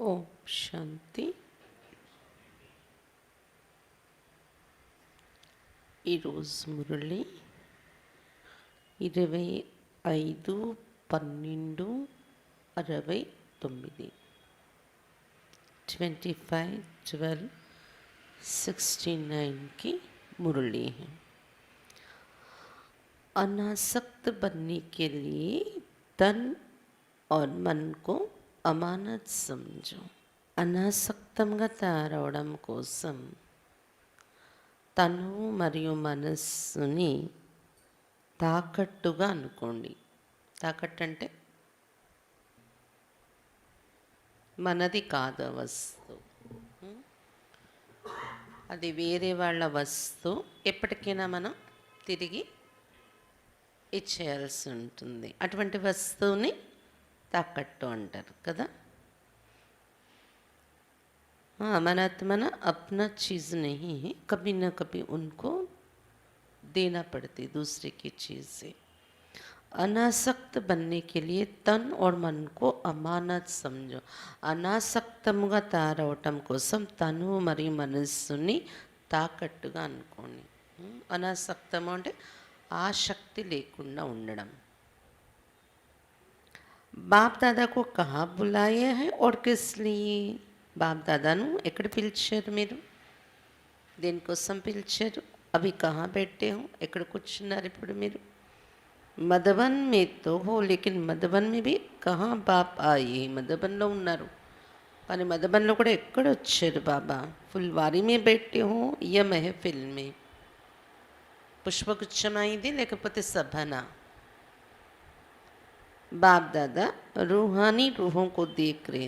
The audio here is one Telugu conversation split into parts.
ఓం శాంతి. ఈరోజు మురళి 25/12/69 25/12/69 की मुरली है। अनासक्त बनने के लिए तन और मन को అమానత్ సమझो। అనాసక్తంగా తయారవడం కోసం తను మరియు మనస్సుని తాకట్టుగా అనుకోండి. తాకట్టు అంటే మనది కాదు వస్తువు, అది వేరే వాళ్ళ వస్తువు. ఎప్పటికైనా మనం తిరిగి ఇచ్చేయాల్సి ఉంటుంది. అటువంటి వస్తువుని తాకట్టు అంటారు కదా. अमानत मना अपना चीज़ नहीं है, कभी न कभी उनको देना पड़ती दूसरे की चीज़ से। अनासक्त बनने के लिए तन और मन को अमानत समझो। అనాసక్తముగా తయారవటం కోసం తను మరియు మనస్సుని తాకట్టుగా అనుకోండి. అనాసక్తము అంటే ఆసక్తి లేకుండా ఉండడం. बाप दादा को कहाँ बुलाया है और किस लिए? బాప్ దాదాను ఎక్కడ పిలిచారు? మీరు దేనికోసం పిలిచారు? అవి కహా పెట్టే హో, ఎక్కడ కూర్చున్నారు ఇప్పుడు మీరు? మధుబన్ మే తో హో, లేకిన్ మధుబన్ మే భీ కహా బాప్ ఆయే? మధుబన్లో ఉన్నారు, కానీ మధుబన్లో కూడా ఎక్కడ వచ్చారు బాబా? ఫుల్వారీ మే బెట్టే హో యా మెహఫిల్ మే? పుష్పగుచ్చమైంది లేకపోతే సభనా? బాప్ దాదా రూహానీ రూహం కో దేఖ్ రే.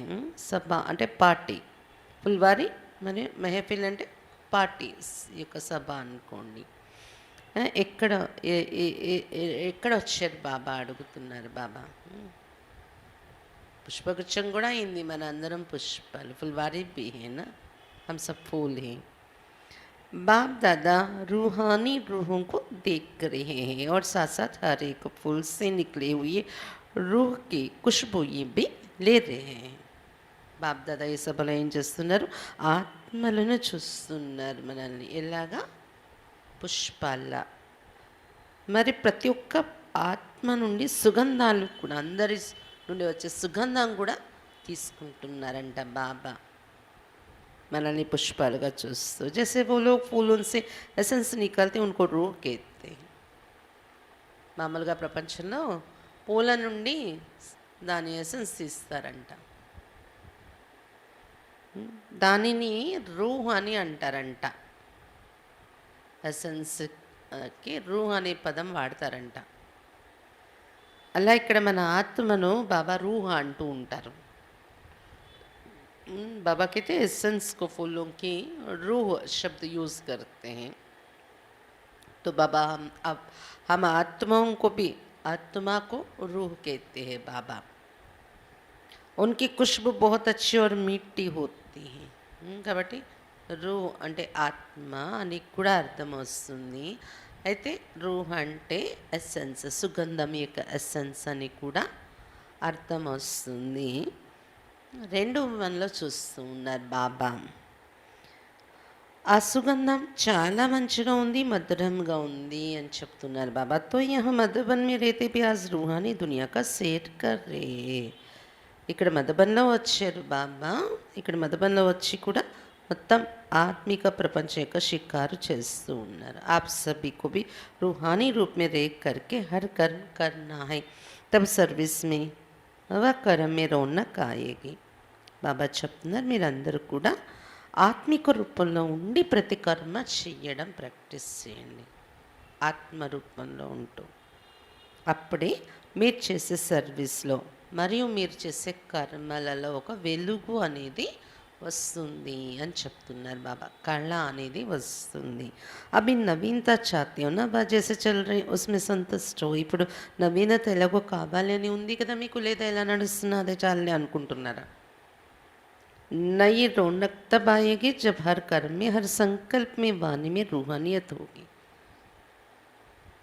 సభ అంటే పార్టీ, ఫుల్వారీ మరియు మెహఫిల్ అంటే పార్టీస్ యొక్క సభ అనుకోండి. ఎక్కడ ఎక్కడ వచ్చారు బాబా అడుగుతున్నారు. బాబా పుష్పగుచ్చం కూడా అయింది, మన అందరం పుష్పాలు. ఫుల్వారీ భీ హేనా, హమ్ సబ్ ఫూల్ హే. बाप दादा रूहानी रूहों को देख रहे हैं और साथ साथ हर एक फूल से निकले हुए रूह की खुशबू भी ले रहे हैं. బాప్ దాదా ఈ సభలో ఏం చేస్తున్నారు? ఆత్మలను చూస్తున్నారు, మనల్ని ఎలాగా? పుష్పాల. మరి ప్రతి ఒక్క ఆత్మ నుండి సుగంధాలు కూడా, అందరి నుండి వచ్చే సుగంధం కూడా తీసుకుంటున్నారంట బాబా, మనల్ని పుష్పాలుగా చూస్తూ. జैसे वो लोग फूलों से एसेंस निकलते उनको रूह कहते हैं. మామూలుగా ప్రపంచంలో పూల నుండి దాని ఎసెన్స్ తీస్తారంట, దానిని రూహ్ అని అంటారంట. ఎసెన్స్కి రూహ్ అనే పదం వాడతారంట. అలా ఇక్కడ మన ఆత్మను బాబా రూహ్ అంటూ ఉంటారు. बाबा कहते हैं एसेंस को फूलों की रूह शब्द यूज़ करते हैं. तो बाबा हम आत्माओं को भी आत्मा को रूह कहते हैं बाबा. उनकी खुशबू बहुत अच्छी और मीठी होती है. కాబట్టి రూహ్ అంటే ఆత్మ అని కూడా అర్థం వస్తుంది. అయితే రూహ్ అంటే ఎసెన్స్, సుగంధం యొక్క ఎసెన్స్ అని కూడా అర్థం వస్తుంది. రెండు మనలో చూస్తూ ఉన్నారు బాబా. ఆ సుగంధం చాలా మంచిగా ఉంది, మధురంగా ఉంది అని చెప్తున్నారు బాబా. తో యహ మధుబన్ మే రేతే భీ ఆజ్ రూహానీ దునియా కా సేర్ కర్ రే. ఇక్కడ మధుబన్లో వచ్చారు బాబా. ఇక్కడ మధుబన్లో వచ్చి కూడా మొత్తం ఆత్మిక ప్రపంచం యొక్క షికారు చేస్తూ ఉన్నారు. आप सभी को भी रूहानी रूप में रेख करके हर कर्म करना है, तब सर्विस में व कर्म में रौनक आएगी. బాబా చెప్తున్నారు, మీరందరూ కూడా ఆత్మిక రూపంలో ఉండి ప్రతి కర్మ చెయ్యడం ప్రాక్టీస్ చేయండి, ఆత్మ రూపంలో ఉంటూ. అప్పుడే మీరు చేసే సర్వీస్లో మరియు మీరు చేసే కర్మలలో ఒక వెలుగు అనేది వస్తుంది అని చెప్తున్నారు బాబా. కళ అనేది వస్తుంది. అవి నవీనత చాతే నా బా చేసే చల్రే ఉస్మే సంతుష్ట. ఇప్పుడు నవీనత ఎలాగో కావాలి అని ఉంది కదా మీకు, లేదా ఎలా నడుస్తున్నా అదే చాలని అనుకుంటున్నారా? नई रौनक तब आएगी जब हर कर्म में, हर संकल्प में, वाणी में रूहानियत होगी.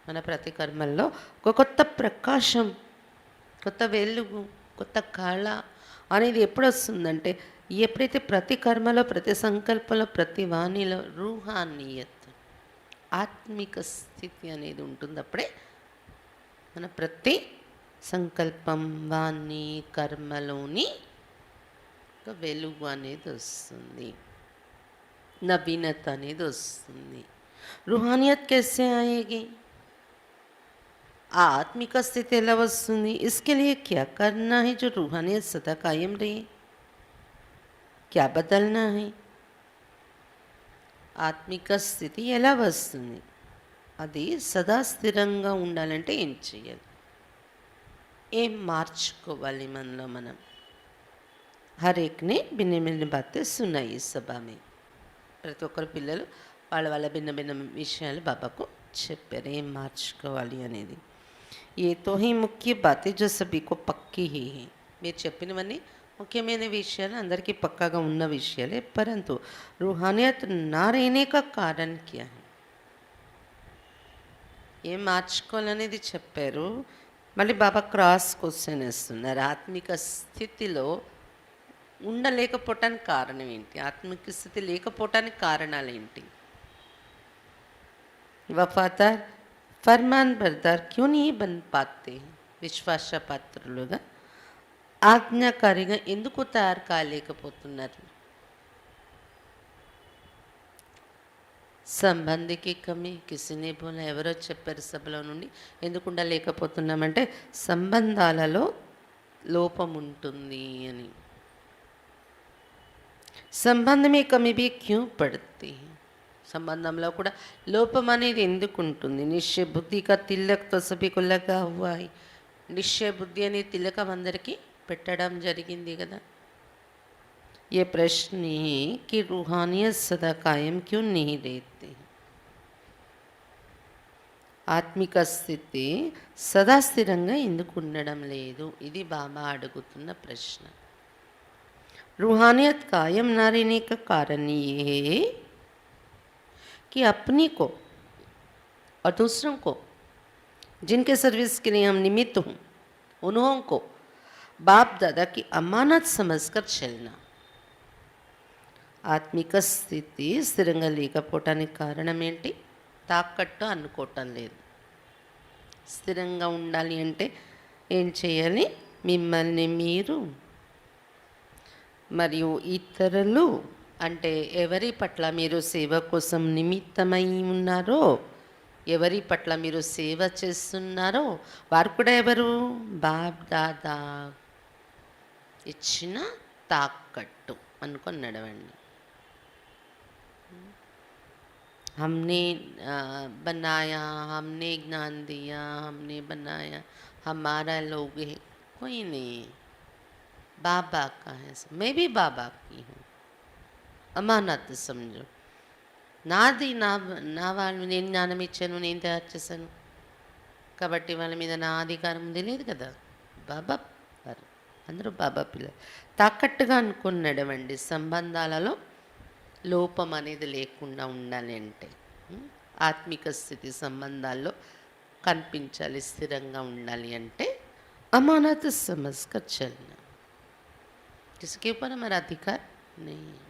మన ప్రతి కర్మల్లో ఒక కొత్త ప్రకాశం, కొత్త వెలుగు, కొత్త కళ అనేది ఎప్పుడు వస్తుందంటే ఎప్పుడైతే ప్రతి కర్మలో, ప్రతి సంకల్పంలో, ప్రతి వాణిలో రూహానీయత్ ఆత్మిక స్థితి అనేది ఉంటుంది, అప్పుడే మన ప్రతి సంకల్పం, వాణి, కర్మలోని ఒక వెలుగు అనేది వస్తుంది, నవీనత అనేది వస్తుంది. रूहानियत कैसे आएगी? आत्मिक स्थिति ఎలా వస్తుంది? इसके लिए क्या करना है जो रूहानियत सदा कायम रहे? क्या बदलना है? ఆత్మిక స్థితి ఎలా వస్తుంది? అది సదా స్థిరంగా ఉండాలంటే ఏం చేయాలి? ఏం మార్చుకోవాలి మనలో మనం? हर एक ने भिन्न भिन्न बातें सुनाई इस सभा में. ప్రతి ఒక్కరు పిల్లలు వాళ్ళ వాళ్ళ భిన్న భిన్న విషయాలు బాబాకు చెప్పారు ఏం మార్చుకోవాలి అనేది. ఏ తో హీ ముఖ్య బాతే జో సభీకో పక్కి హీ హై. మీరు చెప్పినవన్నీ ముఖ్యమైన విషయాలు, అందరికీ పక్కాగా ఉన్న విషయాలే. పరంతు రూహానియత్ నా रहने का कारण क्या है? ఏం మార్చుకోవాలనేది చెప్పారు. మళ్ళీ బాబా క్రాస్ క్వశ్చన్ వేస్తున్నారు. ఆత్మిక స్థితిలో ఉండలేకపోవటానికి కారణం ఏంటి? ఆత్మిక స్థితి లేకపోవటానికి కారణాలు ఏంటి? వఫాదార్ ఫర్మాన్ బర్దార్ క్యూ నీ బన్ పాతే? విశ్వాస పాత్రులుగా, ఆజ్ఞాకారిగా ఎందుకు తయారు కాలేకపోతున్నారు? సంబంధికి కమి కిసినే బోలా. ఎవరో చెప్పారు సభలో నుండి, ఎందుకు ఉండలేకపోతున్నామంటే సంబంధాలలో లోపం ఉంటుంది అని. సంబంధమే కమి బి క్యూ పడుతుంది? సంబంధంలో కూడా లోపం అనేది ఎందుకు ఉంటుంది? నిశ్చయ బుద్ధిగా తిలక్తో సభీకు లగా హువా హై. నిశ్చయ బుద్ధి అనే తిలకం అందరికీ పెట్టడం జరిగింది కదా. ये प्रश्न है कि रूहानियत सदा कायम क्यों नहीं रहती? ఆత్మిక స్థితి సదా స్థిరంగా ఎందుకు ఉండడం లేదు? ఇది బాబా అడుగుతున్న ప్రశ్న. रूहानियत कायम ना रहने का कारण ये है कि अपनी को और दूसरों को, जिनके सर्विस के लिए हम निमित्त हों, उन्हों को बाप दादा की अमानत समझकर चलना. ఆత్మిక స్థితి స్థిరంగా లేకపోవటానికి కారణం ఏంటి? తాకట్టు అనుకోవటం లేదు. స్థిరంగా ఉండాలి అంటే ఏం చేయాలి? మిమ్మల్ని మీరు మరియు ఇతరులు, అంటే ఎవరి పట్ల మీరు సేవ కోసం నిమిత్తమై ఉన్నారో, ఎవరి పట్ల మీరు సేవ చేస్తున్నారో వారు కూడా ఎవరు? బాప్ దాదా ఇచ్చిన తాకట్టు అనుకొని నడవండి. हमने बनाया, हमने ज्ञान दिया, हमने बनाया, हमारा लोग है, कोई नहीं. बाबा का है, मैं भी बाबा की हूँ. అమానత్ సమझो. నాది నా వాళ్ళు, నేను జ్ఞానం ఇచ్చాను, నేను తయారు చేశాను కాబట్టి వాళ్ళ మీద నా అధికారం ఉంది లేదు కదా. బాబా వారు అందరూ బాబా పిల్లలు. తాకట్టుగా అనుకుని నడవండి. సంబంధాలలో లోపం అనేది లేకుండా ఉండాలి అంటే ఆత్మిక స్థితి సంబంధాల్లో కనిపించాలి, స్థిరంగా ఉండాలి అంటే అమానత్ సమజ్కర్ చల్నా. किसके ऊपर हमारा अधिकार नहीं है.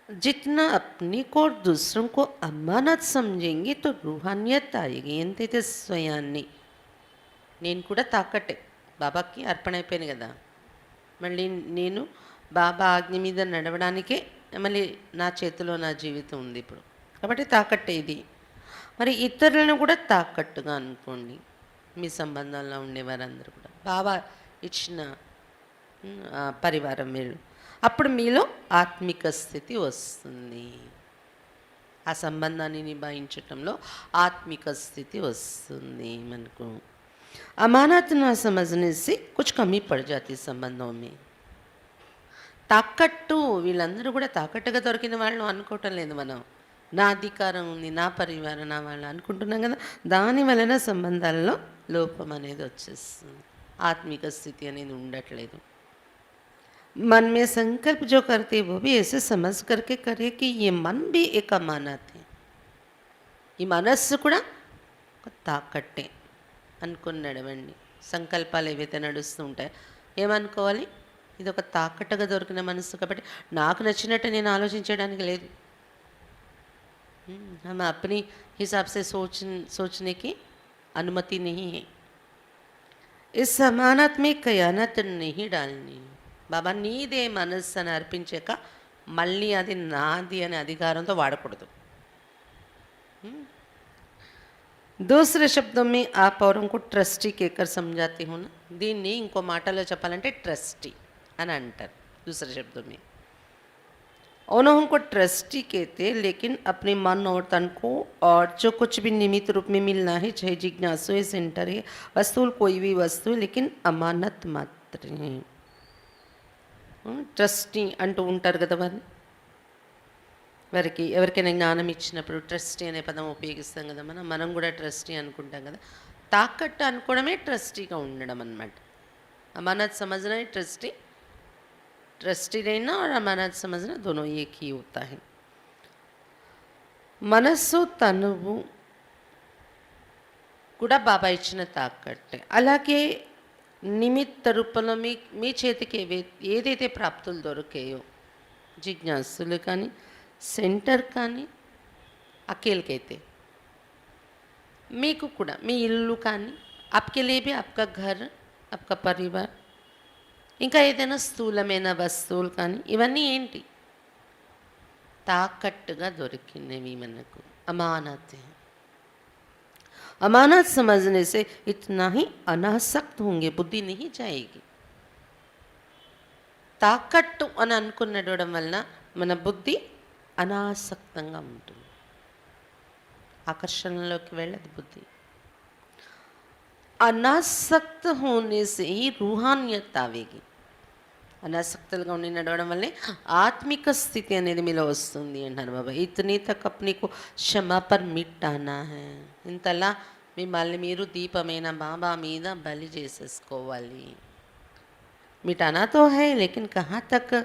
जितना अपने को और दूसरों को अमानत समझेंगे तो रूहानियत आएगी. ఎంతైతే స్వయాన్ని, నేను కూడా తాకట్టే, బాబాకి అర్పణ అయిపోయాను కదా, మళ్ళీ నేను బాబా ఆజ్ఞ మీద నడవడానికే మళ్ళీ నా చేతిలో నా జీవితం ఉంది ఇప్పుడు, కాబట్టి తాకట్టే ఇది. మరి ఇతరులను కూడా తాకట్టుగా అనుకోండి. మీ సంబంధంలో ఉండేవారందరూ కూడా బాబా ఇచ్చిన పరివారం మీరు. అప్పుడు మీలో ఆత్మిక స్థితి వస్తుంది. ఆ సంబంధాన్ని నిభాయించటంలో ఆత్మిక స్థితి వస్తుంది మనకు. అమానత్ నా సమझने से कुछ कमी पड़ जाती संबंधों में. తాకట్టు, వీళ్ళందరూ కూడా తాకట్టుగా దొరికిన వాళ్ళు అనుకోవటం లేదు మనం. నా అధికారం ఉంది, నా పరివారం, నా వాళ్ళు అనుకుంటున్నాం కదా. దాని వలన సంబంధాలలో లోపం అనేది వచ్చేస్తుంది, ఆత్మిక స్థితి అనేది ఉండట్లేదు. मन में संकल्प जो करते वो भी ऐसे समझ करके करे कि ये मन भी एक अमानत है. ఈ మనస్సు కూడా ఒక తాకట్టే అనుకుని నడవండి. సంకల్పాలు ఏవైతే నడుస్తూ ఉంటాయో ఏమనుకోవాలి? ఇది ఒక తాకట్టుగా దొరికిన మనసు కాబట్టి నాకు నచ్చినట్టు నేను ఆలోచించడానికి లేదు. हम अपनी हिसाब से सोचने की अनुमति नहीं है. इस अमानत में खयानत नहीं डालनी. బాబా నీదే మనస్సు అని అర్పించాక మళ్ళీ అది నాది అనే అధికారంతో వాడకూడదు. दूसरे शब्दों में आप औरों को ट्रस्टी कहकर समझाती हूँ ना. దీన్ని ఇంకో మాటలో చెప్పాలంటే ట్రస్టీ అని అంటారు. दूसरे शब्दों में उन्होंने को ट्रस्टी कहते, लेकिन अपने मन और तन को और जो कुछ भी निमित्त रूप में मिलना है, चाहे जिज्ञासु है, सेंटर है, वस्तु कोई भी वस्तु, लेकिन अमानत मात्र है. ట్రస్టీ అంటూ ఉంటారు కదా వారికి ఎవరికైనా జ్ఞానం ఇచ్చినప్పుడు ట్రస్టీ అనే పదం ఉపయోగిస్తాం కదా మనం కూడా ట్రస్టీ అనుకుంటాం కదా. తాకట్టు అనుకోవడమే ట్రస్టీగా ఉండడం అన్నమాట. అమానత్ సమझना है ट्रस्टी रहना और अमानत समझना दोनों एक ही होता है. మనస్సు తనువు కూడా బాబా ఇచ్చిన తాకట్టే. అలాగే నిమిత్త రూపంలో మీ చేతికి ఏదైతే ప్రాప్తులు దొరికాయో, జిజ్ఞాసులు కానీ సెంటర్ కానీ అకేలకైతే మీకు కూడా మీ ఇల్లు కానీ ఆప్కే లియే భీ ఆప్కా ఘర్, ఆప్కా పరివార్, ఇంకా ఏదైనా స్థూలమైన వస్తువులు కానీ ఇవన్నీ ఏంటి తాకట్టుగా దొరికినవి మనకు. అమానత్ अमानत समझने से इतना ही अनासक्त होंगे, बुद्धि नहीं जाएगी. తాకట్టు అని అనుకున్నడం వలన మన బుద్ధి అనాసక్తంగా ఉంటుంది, ఆకర్షణలోకి వెళ్ళదు బుద్ధి. అనాసక్త होने से ही रूहानियत आवेगी. అనాసక్తులుగా ఉండి నడవడం వల్లే ఆత్మిక స్థితి అనేది మీలో వస్తుంది అంటారు బాబా. ఇతని తక్ అప్నీ కో క్షమా పర్ మిటానా హై. ఇంతలా మిమ్మల్ని మీరు దీపమైన బాబా మీద బలి చేసేసుకోవాలి. మిటానా తో హై, లేకిన్ కహా తక్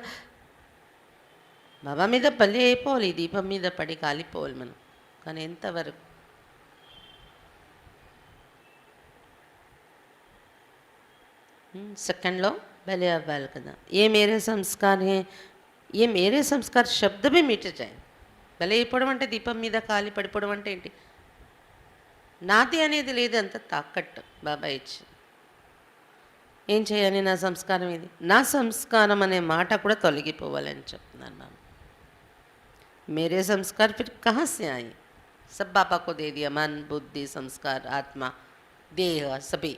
బాబా మీద బలి అయిపోవాలి, దీపం మీద పడి కాలిపోవాలి మనం. కానీ ఎంతవరకు? సెకండ్లో भले अव्वल कदा. ये मेरे संस्कार हैं, ये मेरे संस्कार शब्द भी मिट जाए. భలే అయిపోవడం అంటే దీపం మీద కాలి పడిపోవడం అంటే ఏంటి? నాది అనేది లేదు, అంత తాకట్టు బాబా ఇచ్చి. ఏం చేయాలి? నా సంస్కారం ఇది, నా సంస్కారం అనే మాట కూడా తొలగిపోవాలని చెప్తున్నాను బాబా. मेरे संस्कार फिर कहाँ से आए? सब बाबा को दे दिया, मन बुद्धि संस्कार आत्मा देह सभी.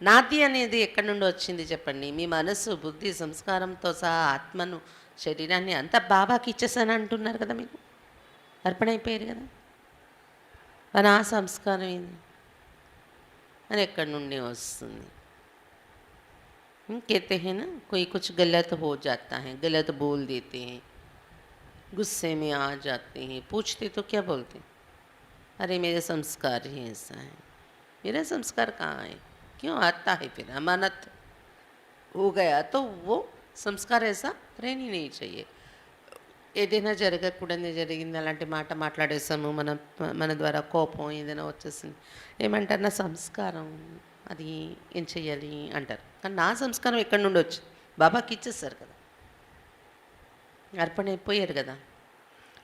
నాది అనేది ఎక్కడి నుండి వచ్చింది చెప్పండి? మీ మనసు బుద్ధి సంస్కారంతో సహా ఆత్మను శరీరాన్ని అంతా బాబాకి ఇచ్చేసాను అంటున్నారు కదా, మీకు అర్పణ అయిపోయారు కదా. కానీ ఆ సంస్కారం ఇది అని ఎక్కడి నుండి వస్తుంది? कहते हैं ना, कोई कुछ गलत हो जाता है, गलत बोल देते हैं, गुस्से में आ जाते हैं, पूछते तो क्या बोलते? अरे मेरे संस्कार ही ऐसा है. मेरा संस्कार कहाँ है? क्यों आता है? फिर अमानत हो गया तो वो संस्कार ऐसा रहनी नहीं चाहिए. ఏదైనా జరగకూడదు జరిగింది అలాంటి మాట మాట్లాడేసాము, మన ద్వారా కోపం ఏదైనా వచ్చేసింది, ఏమంటారు? నా సంస్కారం అది ఏం చెయ్యాలి అంటారు. కానీ నా సంస్కారం ఎక్కడి నుండి వచ్చింది? బాబాకి ఇచ్చేస్తారు కదా, అర్పణ అయిపోయారు కదా.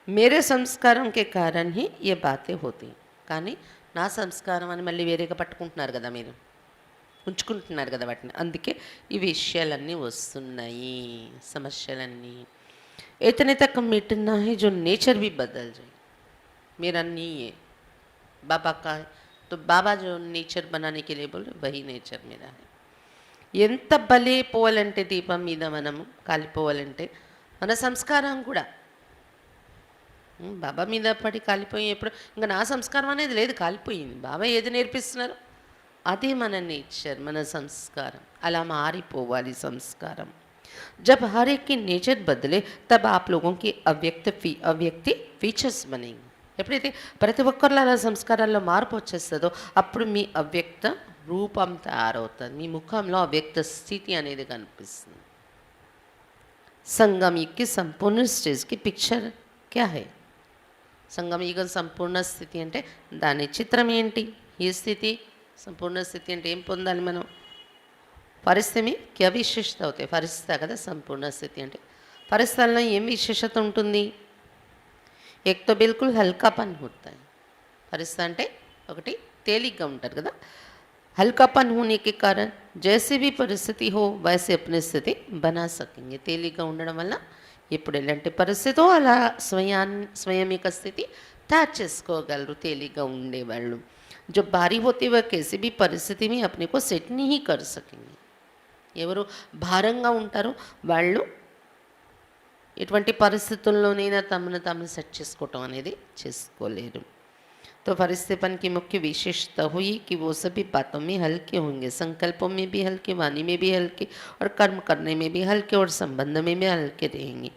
మేరే సంస్కారం కే కారణ్ హీ ఏ బాతే హోతీ. కానీ నా సంస్కారం అని మళ్ళీ వేరేగా పట్టుకుంటున్నారు కదా, మీరు ఉంచుకుంటున్నారు కదా వాటిని. అందుకే ఈ విషయాలన్నీ వస్తున్నాయి, సమస్యలన్నీ. इतने तक मिटना है जो नेचर भी बदल जाए. मेरा नहीं है, बाबा का है. तो बाबा जो नेचर बनाने के लिए बोले वही नेचर मेरा है. ఎంత బలే పోవాలంటే దీపం మీద మనము కాలిపోవాలంటే మన సంస్కారం కూడా బాబా మీద పడి కాలిపోయి ఎప్పుడు ఇంకా నా సంస్కారం అనేది లేదు, కాలిపోయింది. బాబా ఏది నేర్పిస్తున్నారు అదే మన నేచర్, మన సంస్కారం. అలా మారిపోవాలి సంస్కారం. जब हर एक की नेचर बदले तब आप लोगों की अव्यक्ति फीचर्स बनेंगे. ఎప్పుడైతే ప్రతి ఒక్కరిలో అలా సంస్కారాల్లో మార్పు వచ్చేస్తుందో అప్పుడు మీ అవ్యక్త రూపం తయారవుతుంది, మీ ముఖంలో అవ్యక్త స్థితి అనేది కనిపిస్తుంది. సంగమ యుగ की संपूर्ण स्टेज की पिक्चर क्या है? సంగమ యుగ సంపూర్ణ స్థితి అంటే దాని చిత్రం ఏంటి? ఈ స్థితి సంపూర్ణ స్థితి అంటే ఏం పొందాలి మనం? పరిస్థితి మీ క్య విశేషత అవుతాయి పరిస్థితి కదా సంపూర్ణ స్థితి అంటే పరిస్థితుల్లో ఏం విశేషత ఉంటుంది एक तो बिल्कुल हल्कापन होता है परिस्थिति అంటే ఒకటి తేలిగ్గా ఉంటారు కదా हल्कापन होने के कारण जैसे भी परिस्थिति हो वैसे अपनी स्थिति बना सकेंगे తేలిగ్గా ఉండడం వల్ల ఇప్పుడు ఎలాంటి పరిస్థితో అలా स्वयं యొక్క స్థితి తయారు చేసుకోగలరు తేలిగ్గా ఉండేవాళ్ళు जो भारी होती वह कैसी भी परिस्थिति में अपने को सेट नहीं कर सकेंगे ఎవరు భారంగా ఉంటారో వాళ్ళు ఎటువంటి పరిస్థితుల్లోనైనా తమను తాము సెట్ చేసుకోవటం అనేది చేసుకోలేరు तो परिस्थापन की मुख्य विशेषता हुई कि वो सभी बातों में हल्के होंगे संकल्पों में भी हल्के वाणी में भी हल्के और कर्म करने में भी हल्के और संबंध में भी हल्के रहेंगे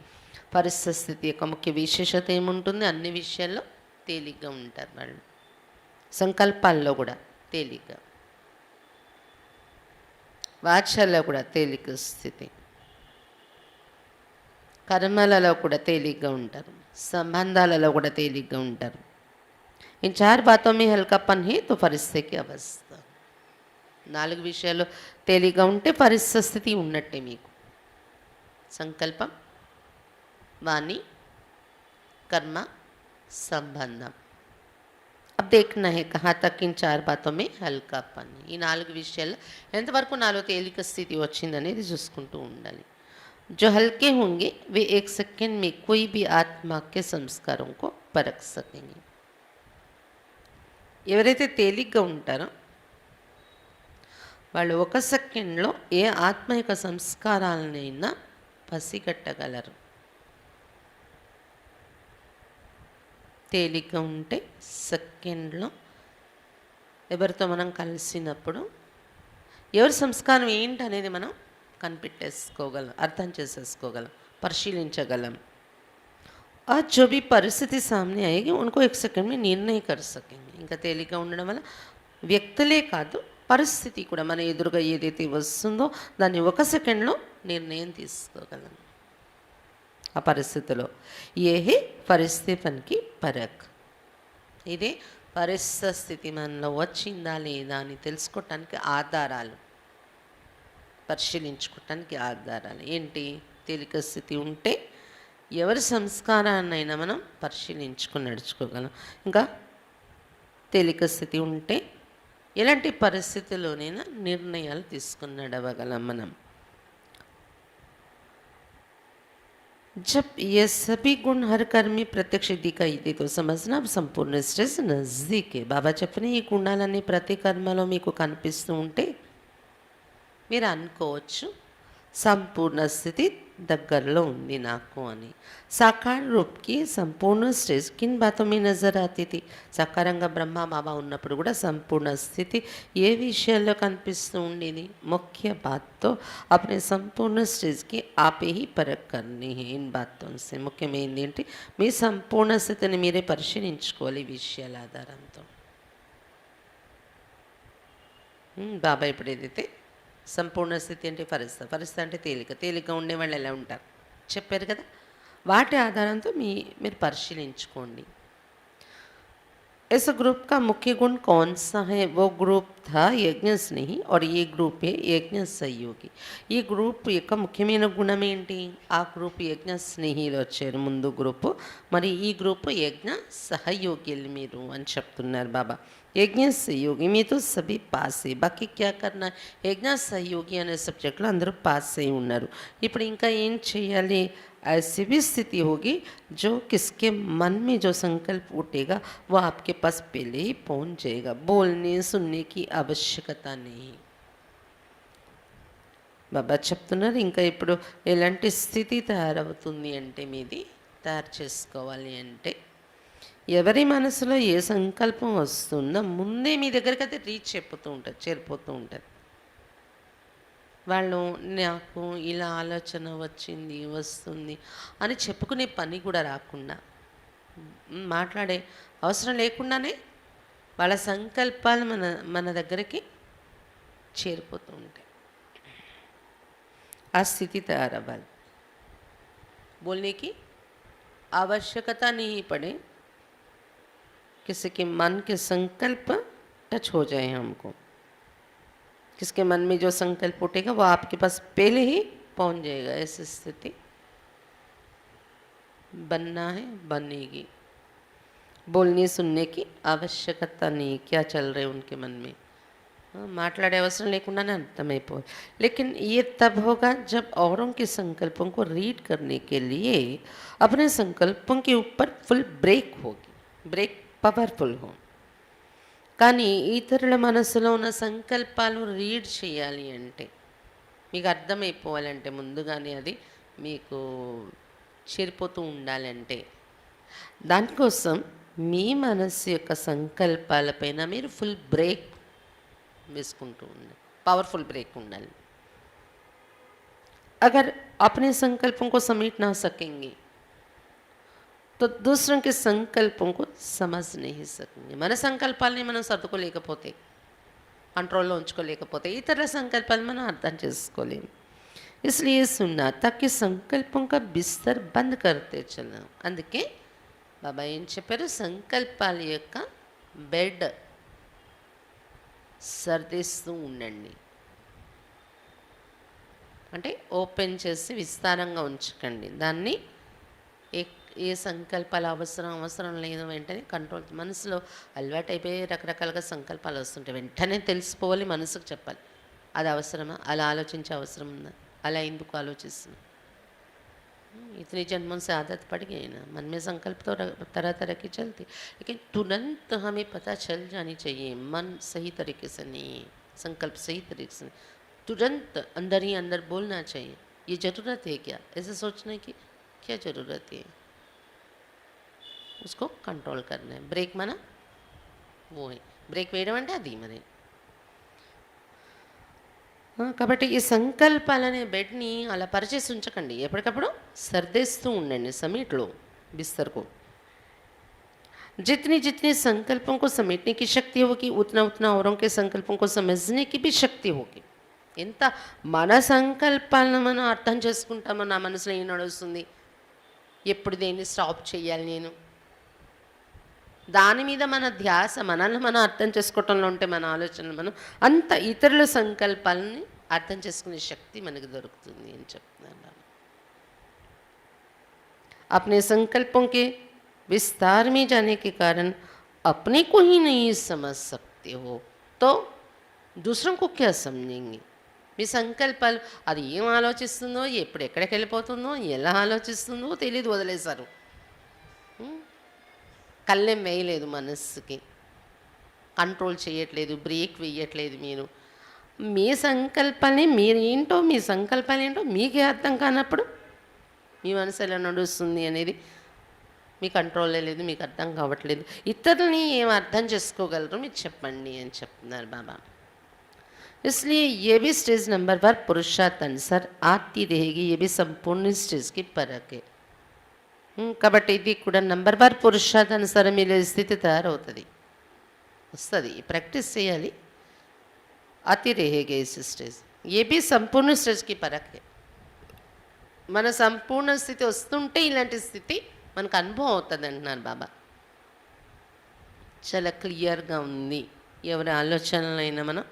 పరిస్థితి యొక్క ముఖ్య విశేషత ఏముంటుంది అన్ని విషయాల్లో తేలిగ్గా ఉంటారు వాళ్ళు సంకల్పాల్లో కూడా తేలిగ్గా వాచ్యాల్లో కూడా తేలిక స్థితి కర్మలలో కూడా తేలిగ్గా ఉంటారు సంబంధాలలో కూడా తేలిగ్గా ఉంటారు इन चार बातों में हल्कापन है तो परिस्थिति की अवस्था నాలుగు విషయాలు తేలిగ్గా ఉంటే పరిస్థితి ఉన్నట్టే మీకు సంకల్పం వాణి कर्म संबंधम अब देखना है कहाँ तक इन चार बातों में हल्कापन ఈ నాలుగు విషయాల్లో ఎంతవరకు నాలో తేలిక స్థితి వచ్చిందనేది చూసుకుంటూ ఉండాలి जो हल्के होंगे वे एक सेकंड में कोई भी आत्मा के संस्कारों को परख सकेंगे ఎవరైతే తేలిగ్గా ఉంటారో వాళ్ళు ఒక సెకండ్లో ఏ ఆత్మ యొక్క సంస్కారాలనైనా పసిగట్టగలరు తేలిగ్గా ఉంటే సెకండ్లో ఎవరితో మనం కలిసినప్పుడు ఎవరి సంస్కారం ఏంటి అనేది మనం కనిపెట్టేసుకోగలం అర్థం చేసేసుకోగలం పరిశీలించగలం और जो भी परिस्थिति सामने आएगी उनको एक सेकंड में निर्णय कर सकेंगे ఇంకా తేలిగ్గా ఉండడం వల్ల వ్యక్తులే కాదు పరిస్థితి కూడా మన ఎదురుగా ఏదైతే వస్తుందో దాన్ని ఒక సెకండ్లో నిర్ణయం తీసుకోగలం ఆ పరిస్థితిలో ఏ పరిస్థితి పనికి పరక్ ఇదే పరిస్థితి మనలో వచ్చిందా లేదా అని తెలుసుకోవటానికి ఆధారాలు పరిశీలించుకోవటానికి ఆధారాలు ఏంటి తేలిక స్థితి ఉంటే ఎవరి సంస్కారాన్నైనా మనం పరిశీలించుకుని నడుచుకోగలం ఇంకా తేలిక స్థితి ఉంటే ఎలాంటి పరిస్థితుల్లోనైనా నిర్ణయాలు తీసుకుని నడవగలం మనం जब ये सभी गुण हर कर्म में प्रत्यक्ष दिखाई दे तो समझना अब संपूर्ण स्ट्रेस नज़दीक है బాబా చెప్పిన ఈ గుణాలన్నీ ప్రతి కర్మలో మీకు కనిపిస్తూ ఉంటే మీరు అనుకోవచ్చు సంపూర్ణ స్థితి దగ్గరలో ఉంది నాకు అని సాకార రూప్కి సంపూర్ణ స్టేజ్ కిన్ బాతో మీ నజర్ ఆతీ సాకారంగా బ్రహ్మ బాబా ఉన్నప్పుడు కూడా సంపూర్ణ స్థితి ఏ విషయాల్లో కనిపిస్తూ ఉండేది ముఖ్య బాత్తో అప్నే సంపూర్ణ స్టేజ్కి ఆపే హీ పరక్ కర్నీ హే ఇన్ బాత్తో ముఖ్యమైనది ఏంటి మీ సంపూర్ణ స్థితిని మీరే పరిశీలించుకోవాలి ఈ విషయాల ఆధారంతో బాబా ఇప్పుడు ఏదైతే సంపూర్ణ స్థితి అంటే పరిస్థితి అంటే తేలిక ఉండేవాళ్ళు ఎలా ఉంటారు చెప్పారు కదా వాటి ఆధారంతో మీరు పరిశీలించుకోండి इस ग्रुप का मुख्य गुण कौन सा है वो ग्रुप था यज्ञ स्नेही और ये ग्रुप है यज्ञ सहयोगी ఈ గ్రూప్ యొక్క ముఖ్యమైన గుణం ఏంటి ఆ గ్రూప్ యజ్ఞ స్నేహిలో వచ్చారు ముందు గ్రూపు మరి ఈ గ్రూప్ యజ్ఞ సహయోగిలు మీరు అని చెప్తున్నారు బాబా యజ్ఞ సహయోగి మీ తో సభీ పాస్ అయ్యి బాకీ క్యా కర్నా యజ్ఞ సహయోగి అనే సబ్జెక్ట్లో అందరూ పాస్ అయి ఉన్నారు ఇప్పుడు ఇంకా ఏం చేయాలి ऐसी भी स्थिति होगी जो किसके मन में जो संकल्प उठेगा वो आपके पास पहले ही पहुंच जाएगा बोलने सुनने की आवश्यकता नहीं బాబా చెప్తున్నారు ఇంకా ఇప్పుడు ఎలాంటి స్థితి తయారవుతుంది అంటే మీది తయారు చేసుకోవాలి అంటే ఎవరి మనసులో ఏ సంకల్పం వస్తుందో ముందే మీ దగ్గరికి అయితే రీచ్ అయిపోతూ ఉంటుంది చేరిపోతూ ఉంటుంది వాళ్ళు నాకు ఇలా ఆలోచన వచ్చింది వస్తుంది అని చెప్పుకునే పని కూడా రాకుండా మాట్లాడే అవసరం లేకుండానే వాళ్ళ సంకల్పాలు మన దగ్గరికి చేరిపోతూ ఉంటాయి ఆ స్థితి తయారవ్వాలి बोलने की आवश्यकता नहीं पड़े किसी के मन के संकल्प टच हो जाए हमको किसके मन में जो संकल्प उठेगा वो आपके पास पहले ही पहुंच जाएगा। ऐसी स्थिति बनना है, बनेगी। बोलने सुनने की आवश्यकता नहीं, क्या चल रहे उनके मन में మాట్లాడే అవసరం లేకుండానే అర్థమైపోవాలి। लेकिन ये तब होगा जब औरों के संकल्पों को रीड करने के लिए अपने संकल्पों के ऊपर फुल ब्रेक होगी, బ్రేక్ పవర్ఫుల్ हो। కానీ ఇతరుల మనసులో ఉన్న సంకల్పాలు రీడ్ చేయాలి అంటే, మీకు అర్థమైపోవాలంటే, ముందుగానే అది మీకు చేరిపోతూ ఉండాలంటే, దానికోసం మీ మనస్సు యొక్క సంకల్పాలపైన మీరు ఫుల్ బ్రేక్ వేసుకుంటూ ఉండాలి, पावरफुल ब्रेक ఉండాలి। अगर अपने संकल्पों को समेट ना सकेंगे तो दूसरों के संकल्पों को समझ नहीं सकेंगे। మన సంకల్పాలని మనం సర్దుకోలేకపోతే, కంట్రోల్లో ఉంచుకోలేకపోతే ఇతరుల సంకల్పాలు మనం అర్థం చేసుకోలేము। इसलिए सुनना ताकि संकल्पों का बिस्तर बंद करते चलना। అందుకే బాబా ఏం చెప్పారు, సంకల్పాల యొక్క బెడ్ సర్దిస్తూ ఉండండి, అంటే ఓపెన్ చేసి విస్తారంగా ఉంచకండి దాన్ని। ఏ సంకల్పాలు అవసరం లేదు వెంటనే కంట్రోల్, మనసులో అలవాటు అయిపోయి రకరకాలుగా సంకల్పాలు వస్తుంటాయి, వెంటనే తెలిసిపోవాలి, మనసుకు చెప్పాలి అది అవసరమా, అలా ఆలోచించే అవసరం ఉందా, అలా ఎందుకు ఆలోచిస్తున్నా। इतने जन्मों से आदत पड़ गई ना, मन में संकल्प तो तरह तरह की चलती, लेकिन तुरंत हमें पता चल जानी चाहिए मन सही तरीके से नहीं है, संकल्प सही तरीके से नहीं, तुरंत अंदर ही अंदर बोलना चाहिए ये ज़रूरत है क्या, ऐसे सोचने की क्या ज़रूरत है, उसको कंट्रोल करना है। ब्रेक माना वो है, ब्रेक వేయడం అంటే అది మరి। కాబట్టి ఈ సంకల్పాలనే బెడ్ని అలా పరిచేసి ఉంచకండి, ఎప్పటికప్పుడు సర్దేస్తూ ఉండండి సमीटलो बिस्तर को। जितनी जितनी संकल्पों को समेटने की शक्ति होगी उतना उतना औरों के संकल्पों को समझने की भी शक्ति होगी। ఎంత మన సంకల్పాలను మనం అర్థం చేసుకుంటామో, నా మనసులో ఏం నడుస్తుంది, ఎప్పుడు దేన్ని స్టాప్ చేయాలి నేను, దాని మీద మన ధ్యాస, మనల్ని మనం అర్థం చేసుకోవటంలో ఉంటే మన ఆలోచనలు, మనం అంత ఇతరుల సంకల్పాలని అర్థం చేసుకునే శక్తి మనకు దొరుకుతుంది అని చెప్తున్నాను। अपने संकल्पों के विस्तार में जाने के कारण अपने को ही नहीं समझ सकते हो तो दूसरों को क्या समझेंगे। మీ సంకల్పాలు అది ఏం ఆలోచిస్తుందో, ఎప్పుడు ఎక్కడికి వెళ్ళిపోతుందో, ఎలా ఆలోచిస్తుందో తెలియదు, వదిలేశారు, కళ్ళెం వేయలేదు, మనస్సుకి కంట్రోల్ చేయట్లేదు, బ్రేక్ వేయట్లేదు। మీరు మీ సంకల్పాన్ని, మీరేంటో, మీ సంకల్పాలు ఏంటో మీకే అర్థం కానప్పుడు మీ మనసు ఎలా నడుస్తుంది అనేది మీ కంట్రోల్లో లేదు, మీకు అర్థం కావట్లేదు, ఇతరులని ఏం అర్థం చేసుకోగలరు మీరు చెప్పండి అని చెప్తున్నారు బాబా। इसलिए ये भी स्टेज नंबर पर पुरुषार्थ अनुसार आती रहेगी, ये भी संपूर्ण स्टेज की परख है। కాబట్టి ఇది కూడా నంబర్ బార్ పురుషార్థానుసారం మీరు స్థితి తయారవుతుంది, వస్తుంది, ప్రాక్టీస్ చేయాలి। आती रहेगी इस स्टेज, ये भी संपूर्ण स्टेज की परख है। మన సంపూర్ణ స్థితి వస్తుంటే ఇలాంటి స్థితి మనకు అనుభవం అవుతుంది అంటున్నారు బాబా। చాలా క్లియర్గా ఉంది, ఎవరి ఆలోచనలైనా మనం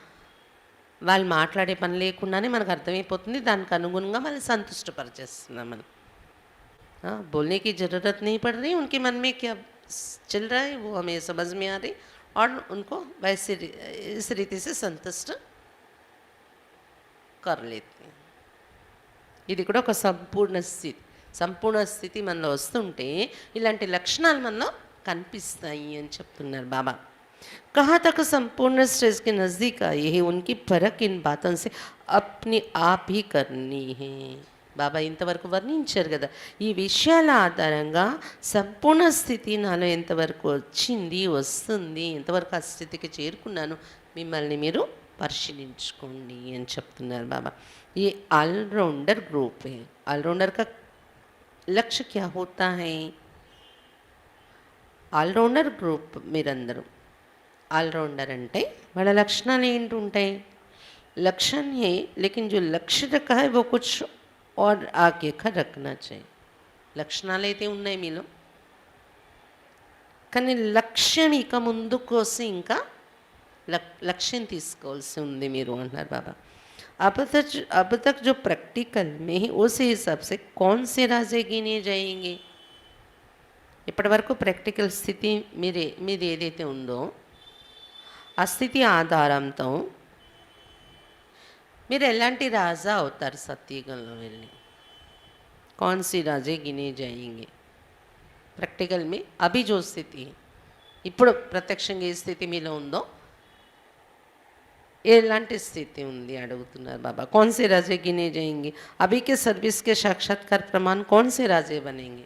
వాళ్ళు మాట్లాడే పని లేకుండానే మనకు అర్థమైపోతుంది, దానికి అనుగుణంగా వాళ్ళు సంతుష్టపరిచేస్తున్నాం మనం। बोलने की ज़रूरत नहीं पड़ रही, उनके मन में क्या चल रहा है वो हमें समझ में आ रही और उनको वैसे इस रीति से संतुष्ट कर लेते हैं। ఇది కూడా ఒక సంపూర్ణ స్థితి మనలో వస్తుంటే ఇలాంటి లక్షణాలు మనలో కనిపిస్తాయి అని చెప్తున్నారు బాబా। कहाँ तक संपूर्ण स्टेज के नज़दीक आए हैं उनकी परख इन बातों से अपने आप ही करनी है। బాబా ఇంతవరకు వర్ణించారు కదా, ఈ విషయాల ఆధారంగా సంపూర్ణ స్థితి నాలో ఎంతవరకు వచ్చింది, వస్తుంది, ఎంతవరకు ఆ స్థితికి చేరుకున్నాను, మిమ్మల్ని మీరు పరిశీలించుకోండి అని చెప్తున్నారు బాబా। ये ऑलराउंडर ग्रुप है, ऑलराउंडर का लक्ष्य क्या होता है, ऑलराउंडर ग्रुप మీరందరూ ऑलराउंडर అంటే వాళ్ళ లక్షణాలు ఏంటి ఉంటాయి, लक्षण है लेकिन जो लक्ष्य रखा है वो कुछ और आगे का रखना चाहिए। లక్షణాలు అయితే ఉన్నాయి మీలో, కానీ లక్ష్యం ఇక ముందు కోసం ఇంకా లక్ష్యం తీసుకోవాల్సి ఉంది మీరు అంటున్నారు బాబా. अब तक जो प्रैक्टिकल में ही उस हिसाब से कौन से राजे गिने जाएंगे. ఇప్పటి వరకు ప్రాక్టికల్ స్థితి మీది ఏదైతే ఉందో ఆ స్థితి ఆధారంతో మీరు ఎలాంటి రాజా అవుతారు సత్యుగంలో వెళ్ళి. कौन सी राजे गिने जाएंगे. प्रैक्टिकल में अभी जो स्थिति ఇప్పుడు ప్రత్యక్షంగా ఏ స్థితి మీలో ఉందో ఎలాంటి స్థితి ఉంది అడుగుతున్నారు బాబా. कौन से राजे गिने जाएंगे. अभी के सर्विस के साक्षात्कार प्रमाण कौन से राजे बनेंगे.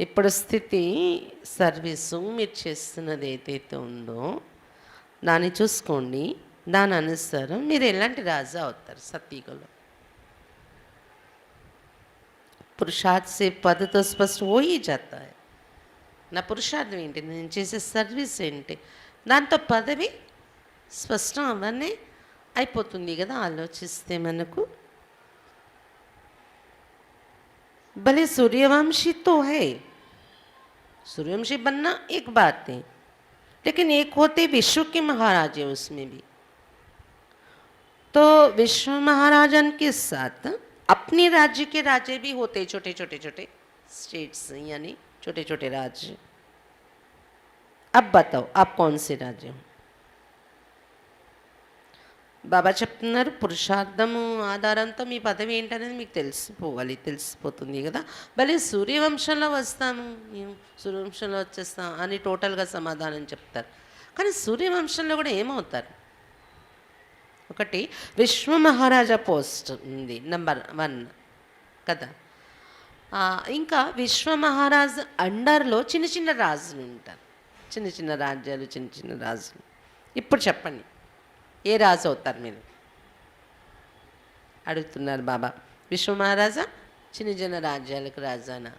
ఇప్పుడు స్థితి సర్వీసు మీరు చేస్తున్నది ఏదైతే ఉందో దాన్ని చూసుకోండి. దాని అనుసారం మీరు ఎలాంటి రాజా అవుతారు సత్యుగంలో. पुरुषार्थ से पद तो स्पष्ट हो ही जाता है. నా పురుషార్థం ఏంటి, నేను చేసే సర్వీస్ ఏంటి, దాంతో పదవి స్పష్టం అవన్నీ అయిపోతుంది కదా ఆలోచిస్తే మనకు. भले सूर्यवंशी तो है, सूर्यवंशी बनना एक बात है, लेकिन एक होते विश्व के महाराज है उसमें भी. तो विश्व महाराजन के साथ अपने राज्य के राजे भी होते, छोटे छोटे छोटे स्टेट्स यानी छोटे छोटे राज्य. अब बताओ आप कौन से राज्य हो. బాబా చెప్తున్నారు పురుషార్థము ఆధారంతో మీ పదవి ఏంటనేది మీకు తెలిసిపోతుంది కదా. భలే సూర్యవంశంలో వస్తాను, సూర్యవంశంలో వచ్చేస్తాం అని టోటల్గా సమాధానం చెప్తారు. కానీ సూర్యవంశంలో కూడా ఏమవుతారు. ఒకటి విశ్వ మహారాజా పోస్ట్ ఉంది నెంబర్ 1 కదా. ఇంకా విశ్వ మహారాజు అండర్లో చిన్న చిన్న రాజులు ఉంటారు, చిన్న చిన్న రాజ్యాలు, చిన్న చిన్న రాజులు. ఇప్పుడు చెప్పండి ఏ రాజు అవుతారు మీరు అడుగుతున్నారు బాబా. విశ్వ మహారాజా చిన్న చిన్న राज्याలకు రాజానా.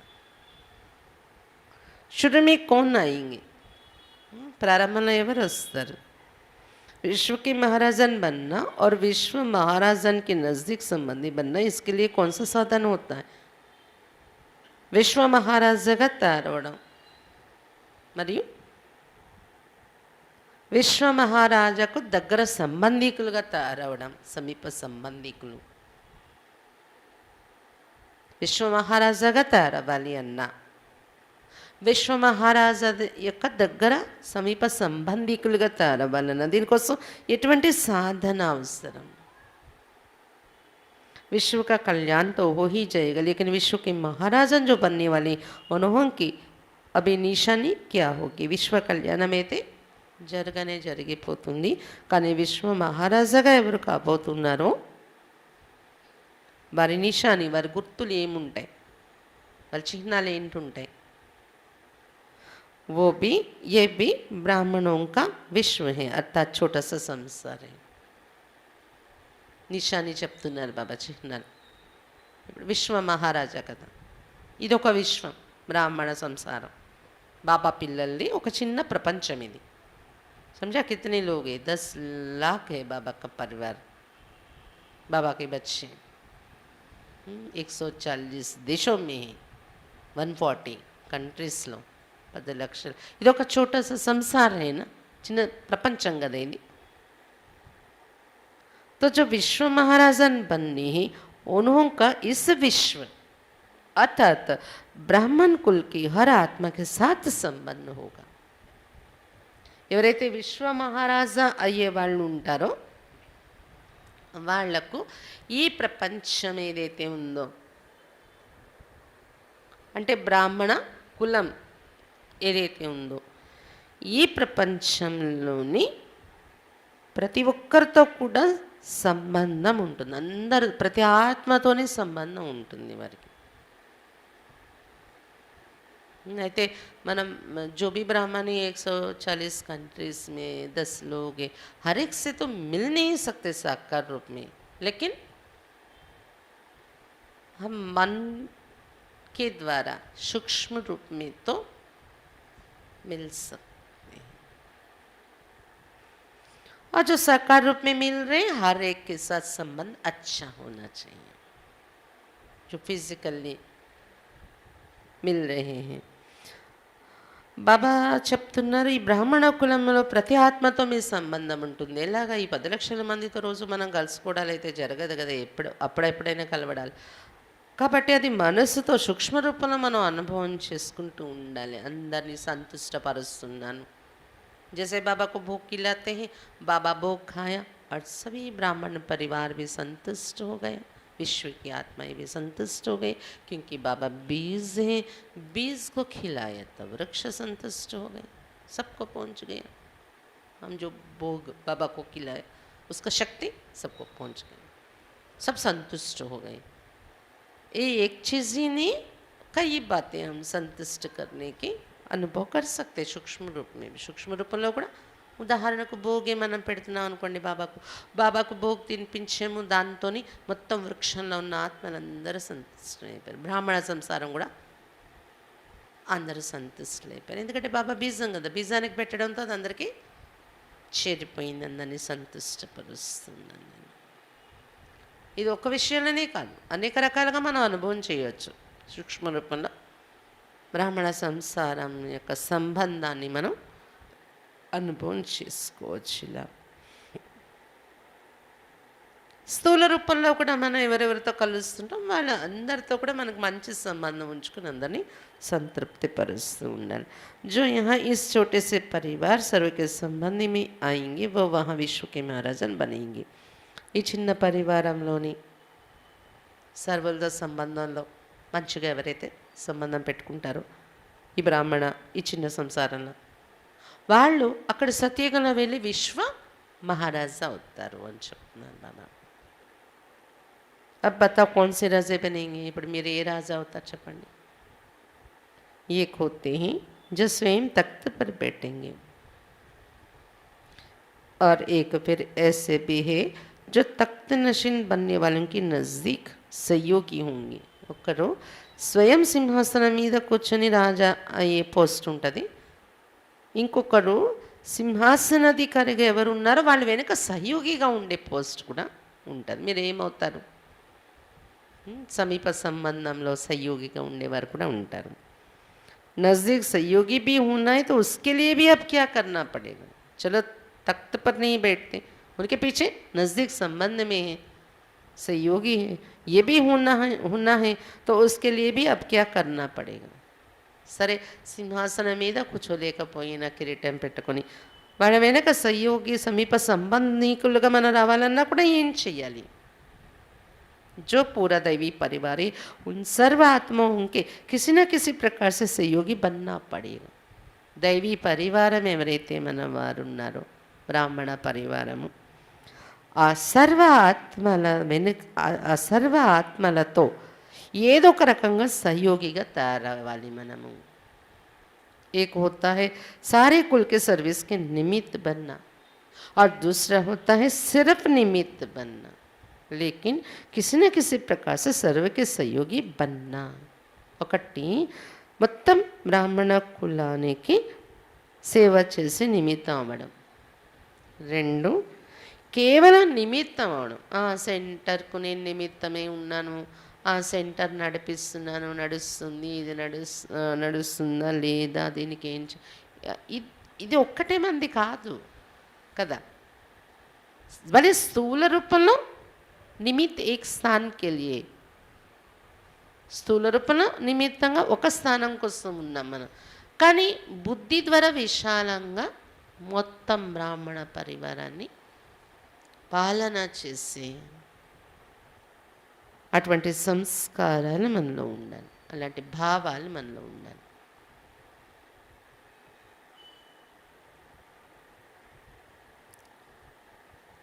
शुरू में कौन आएंगे. ప్రారంభంలో ఎవరు వస్తారు. विश्व के महाराजन बनना और विश्व महाराजन के नज़दीक संबंधी बनना, इसके लिए कौन सा साधन होता है. विश्व महाराजाగా తయారవడం మరియు విశ్వ మహారాజాకు దగ్గర సంబంధికులుగా తయారవడం, సమీప సంబంధికులు. విశ్వ మహారాజాగా తయారవ్వాలి అన్న విశ్వ మహారాజా యొక్క దగ్గర సమీప సంబంధికులుగా తయారవ్వాలన్న దీనికోసం ఎటువంటి సాధన అవసరం. विश्व का कल्याण तो हो ही जाएगा, लेकिन विश्व के महाराजन जो बनने वाले उन्होंने अभी निशानी क्या होगी. విశ్వ కళ్యాణం అయితే జరిగిపోతుంది. కానీ విశ్వ మహారాజాగా ఎవరు కాబోతున్నారో వారి నిశాని, వారి గుర్తులు ఏముంటాయి, వారి చిహ్నాలు ఏంటుంటాయి. वो भी ये भी ब्राह्मणों का विश्व है, अर्थात छोटा सा संसार है. నిశాని చెప్తున్నారు బాబా, చిహ్నాలు. ఇప్పుడు విశ్వ మహారాజా కదా, ఇదొక విశ్వం, బ్రాహ్మణ సంసారం, బాబా పిల్లల్ని ఒక చిన్న ప్రపంచం ఇది. समझा. कितने लोग हैं, 10 लाख है बाबा का परिवार, बाबा के बच्चे 140 देशों में है, 140 కంట్రీస్లో 10 లక్షలు. ఇది ఒక छोटा सा संसार है ना, చిన్న ప్రపంచం కదా ఇది. तो जो विश्व महाराजन बनने हैं उनका इस विश्व अर्थात ब्राह्मण कुल की हर आत्मा के साथ संबंध होगा. ఎవరైతే విశ్వ మహారాజా అయ్యే వాళ్ళు ఉంటారో వాళ్లకు ఈ ప్రపంచం ఏదైతే ఉందో, అంటే బ్రాహ్మణ కులం ఏదైతే ఉందో ఈ ప్రపంచంలోని ప్రతి ఒక్కరితో కూడా సంబంధం ఉంటుంది. అందరు ప్రతి ఆత్మతోనే సంబంధం ఉంటుంది వారికి. అయితే మనం जो भी ब्राह्मण 140 कंट्रीज में 10 लोग हैं, हर एक से तो मिल नहीं सकते साकार रूप में, लेकिन हम मन के द्वारा सूक्ष्म रूप में तो मिल सकते हैं. और जो साकार रूप में मिल रहे हैं हर एक के साथ संबंध अच्छा होना चाहिए. जो फिजिकली मिल रहे हैं బాబా చెప్తున్నారు, ఈ బ్రాహ్మణ కులంలో ప్రతి ఆత్మతో మీ సంబంధం ఉంటుంది. ఎలాగా ఈ 10 లక్షల మందితో రోజు మనం కలుసుకోవడాలైతే జరగదు కదా, అప్పుడెప్పుడైనా కలవడాలి. కాబట్టి అది మనసుతో సూక్ష్మ రూపంలో మనం అనుభవం చేసుకుంటూ ఉండాలి. అందరినీ సంతుష్టపరుస్తున్నాను. जैसे बाबा को भोग खिलाते हैं, बाबा भोग खाया और सभी ब्राह्मण परिवार भी संतुष्ट हो गए, विश्व की आत्माएं भी संतुष्ट हो गई, क्योंकि बाबा बीज हैं, बीज को खिलाया तब वृक्ष संतुष्ट हो गए, सबको पहुंच गया। हम जो भोग बाबा को खिलाए उसका शक्ति सबको पहुंच गई, सब संतुष्ट हो गए। ये एक चीज़ ही नहीं, कई बातें हम संतुष्ट करने की అనుభవ कर सकते సూక్ష్మ రూప్ में भी। సూక్ష్మ రూపంలో కూడా ఉదాహరణకు భోగే మనం పెడుతున్నాం అనుకోండి, బాబాకు భోగ్ తినిపించాము, దాంతో మొత్తం వృక్షంలో ఉన్న ఆత్మలందరూ సంతుష్టమైపోయారు. బ్రాహ్మణ సంసారం కూడా అందరూ సంతుష్టులైపోయారు. ఎందుకంటే బాబా బీజం కదా, బీజానికి పెట్టడంతో అది అందరికీ చేరిపోయింది, అందరినీ సంతుష్టపరుస్తుందని. ఇది ఒక విషయంలోనే కాదు, అనేక రకాలుగా మనం అనుభవం చేయవచ్చు. సూక్ష్మ రూపంలో బ్రాహ్మణ సంసారం యొక్క సంబంధాన్ని మనం అనుభవం చేసుకోవచ్చు. ఇలా స్థూల రూపంలో కూడా మనం ఎవరెవరితో కలుస్తుంటాం వాళ్ళ అందరితో కూడా మనకు మంచి సంబంధం ఉంచుకుని అందరినీ సంతృప్తి పరుస్తూ ఉండాలి. जो यहाँ इस छोटे से परिवार सर्व के संबंधी में आएंगे वो वहाँ विश्व के महाराजन बनेंगे. ఈ చిన్న పరివారంలోని సర్వులతో సంబంధంలో మంచిగా ఎవరైతే సంబంధం పెట్టుకుంటారో ఈ బ్రాహ్మణ ఈ చిన్న సంసారంలో, వాళ్ళు అక్కడ సత్యగంలో వెళ్ళి విశ్వ మహారాజా అవుతారు అని చెప్తున్నారు బాబా. अब बताओ कौन से राजे बनेंगे? ఇప్పుడు మీరు ఏ రాజా అవుతారు చెప్పండి. एक होते हैं जो स्वयं तख्त पर बैठेंगे और एक फिर ऐसे भी है जो तख्त नशीन बनने वालों की नज़दीक सहयोगी होंगे. ఒకరు స్వయం సింహాసనం మీద కూర్చొని రాజా అయ్యే పోస్ట్ ఉంటుంది, ఇంకొకరు సింహాసనాధికారిగా ఎవరు ఉన్నారో వాళ్ళు వెనుక సహయోగిగా ఉండే పోస్ట్ కూడా ఉంటుంది. మీరు ఏమవుతారు? సమీప సంబంధంలో సహయోగిగా ఉండేవారు కూడా ఉంటారు. नज़दीक सहयोगी भी होना है तो उसके लिए भी अब क्या करना पड़ेगा? चलो तख्त पर नहीं बैठते, उनके पीछे नज़दीक संबंध में है, सहयोगी है, ये भी होना है तो उसके लिए भी अब क्या करना पड़ेगा? సరే సింహాసనం మీద కూర్చోలేకపోయినా కిరీటం పెట్టుకొని వాళ్ళ వెనక సహయోగి సమీప సంబంధికులుగా మనం రావాలన్నా కూడా ఏం చెయ్యాలి? जो पूरा दैवी परिवार है उन सर्व आत्माओं के किसी न किसी प्रकार से सहयोगी बनना पड़ेगा. दैवी పరివారం ఎవరైతే మన వారు ఉన్నారో బ్రాహ్మణ పరివారము, ఆ సర్వ ఆత్మలతో ఏదో ఒక రకంగా సహయోగిగా తయారవ్వాలి మనము. एक होता है सारे कुल के सर्विस के निमित्त बनना और दूसरा होता है सिर्फ निमित्त बनना, लेकिन किसी न किसी प्रकार से सर्व के सहयोगी बनना. ఒకటి మొత్తం బ్రాహ్మణ కులానికి సేవ చేసి నిమిత్తం అవ్వడం, రెండు కేవలం నిమిత్తం అవడం. ఆ సెంటర్కు నేను నిమిత్తమే ఉన్నాను, ఆ సెంటర్ నడిపిస్తున్నాను, నడుస్తుంది, ఇది నడుస్తుందా లేదా, దీనికి ఏం ఇది ఒక్కటే మంది కాదు కదా. భలే స్థూల రూపంలో నిమిత్ ఏక్ స్థాన్ కే లియే, స్థూల రూపంలో నిమిత్తంగా ఒక స్థానం కోసం ఉన్నాం మనం. కానీ బుద్ధి ద్వారా విశాలంగా మొత్తం బ్రాహ్మణ పరివారాన్ని పాలన చేసి అటువంటి సంస్కారాలు మనలో ఉండాలి, అలాంటి భావాలు మనలో ఉండాలి.